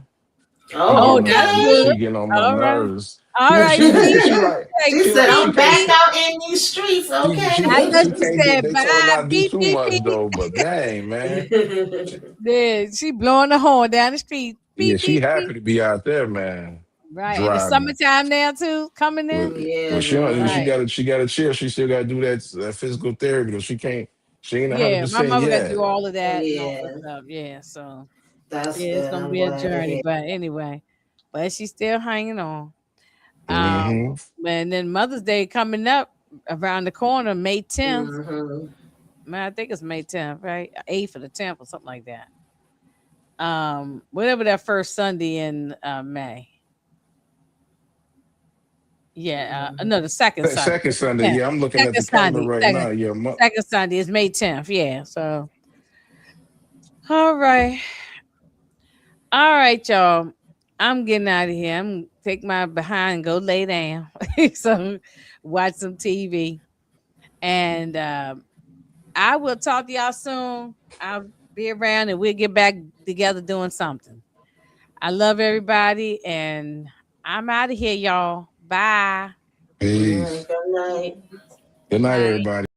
Oh, Oh, that's okay. good. She getting on my All right. nerves. All right. See, like She She said, like she "I'm can't back say out in these streets." I Okay. know she she can't do. said They told her bye, not to do beep, too beep, much beep. though. But dang man, she, Yeah, she blowing the horn down the street. yeah, Beep, she beep, happy beep. to be out there, man, Right. And the driving. summertime now too, coming in. Well, Yeah, she girl. Right. got to chill. She still got to do that physical therapy. Though she can't. She ain't Yeah, my 100% mother got to yet. do all of that and all that Yeah, stuff. Yeah. So that's yeah, it's good. gonna I'm be a glad to journey. hear. But anyway. But she's still hanging on. Um, Hmm. and then Mother's Day coming up around the corner, May 10th. Mm-hmm. Man, I think it's May 10th, right? 8th or the 10th or something like that. Whatever that first Sunday in May. Yeah, no, the second Sunday. Second Sunday. Yeah, Yeah, I'm looking at second the calendar Sunday. right Second now. Yeah, second Sunday is May 10th. Yeah. So all right. All right, y'all. I'm getting out of here. I'm take my behind and go lay down. So watch some TV. And I will talk to y'all soon. I'll be around and we'll get back together doing something. I love everybody and I'm out of here, y'all. Bye. Peace. Good night. Good Good night, night. everybody.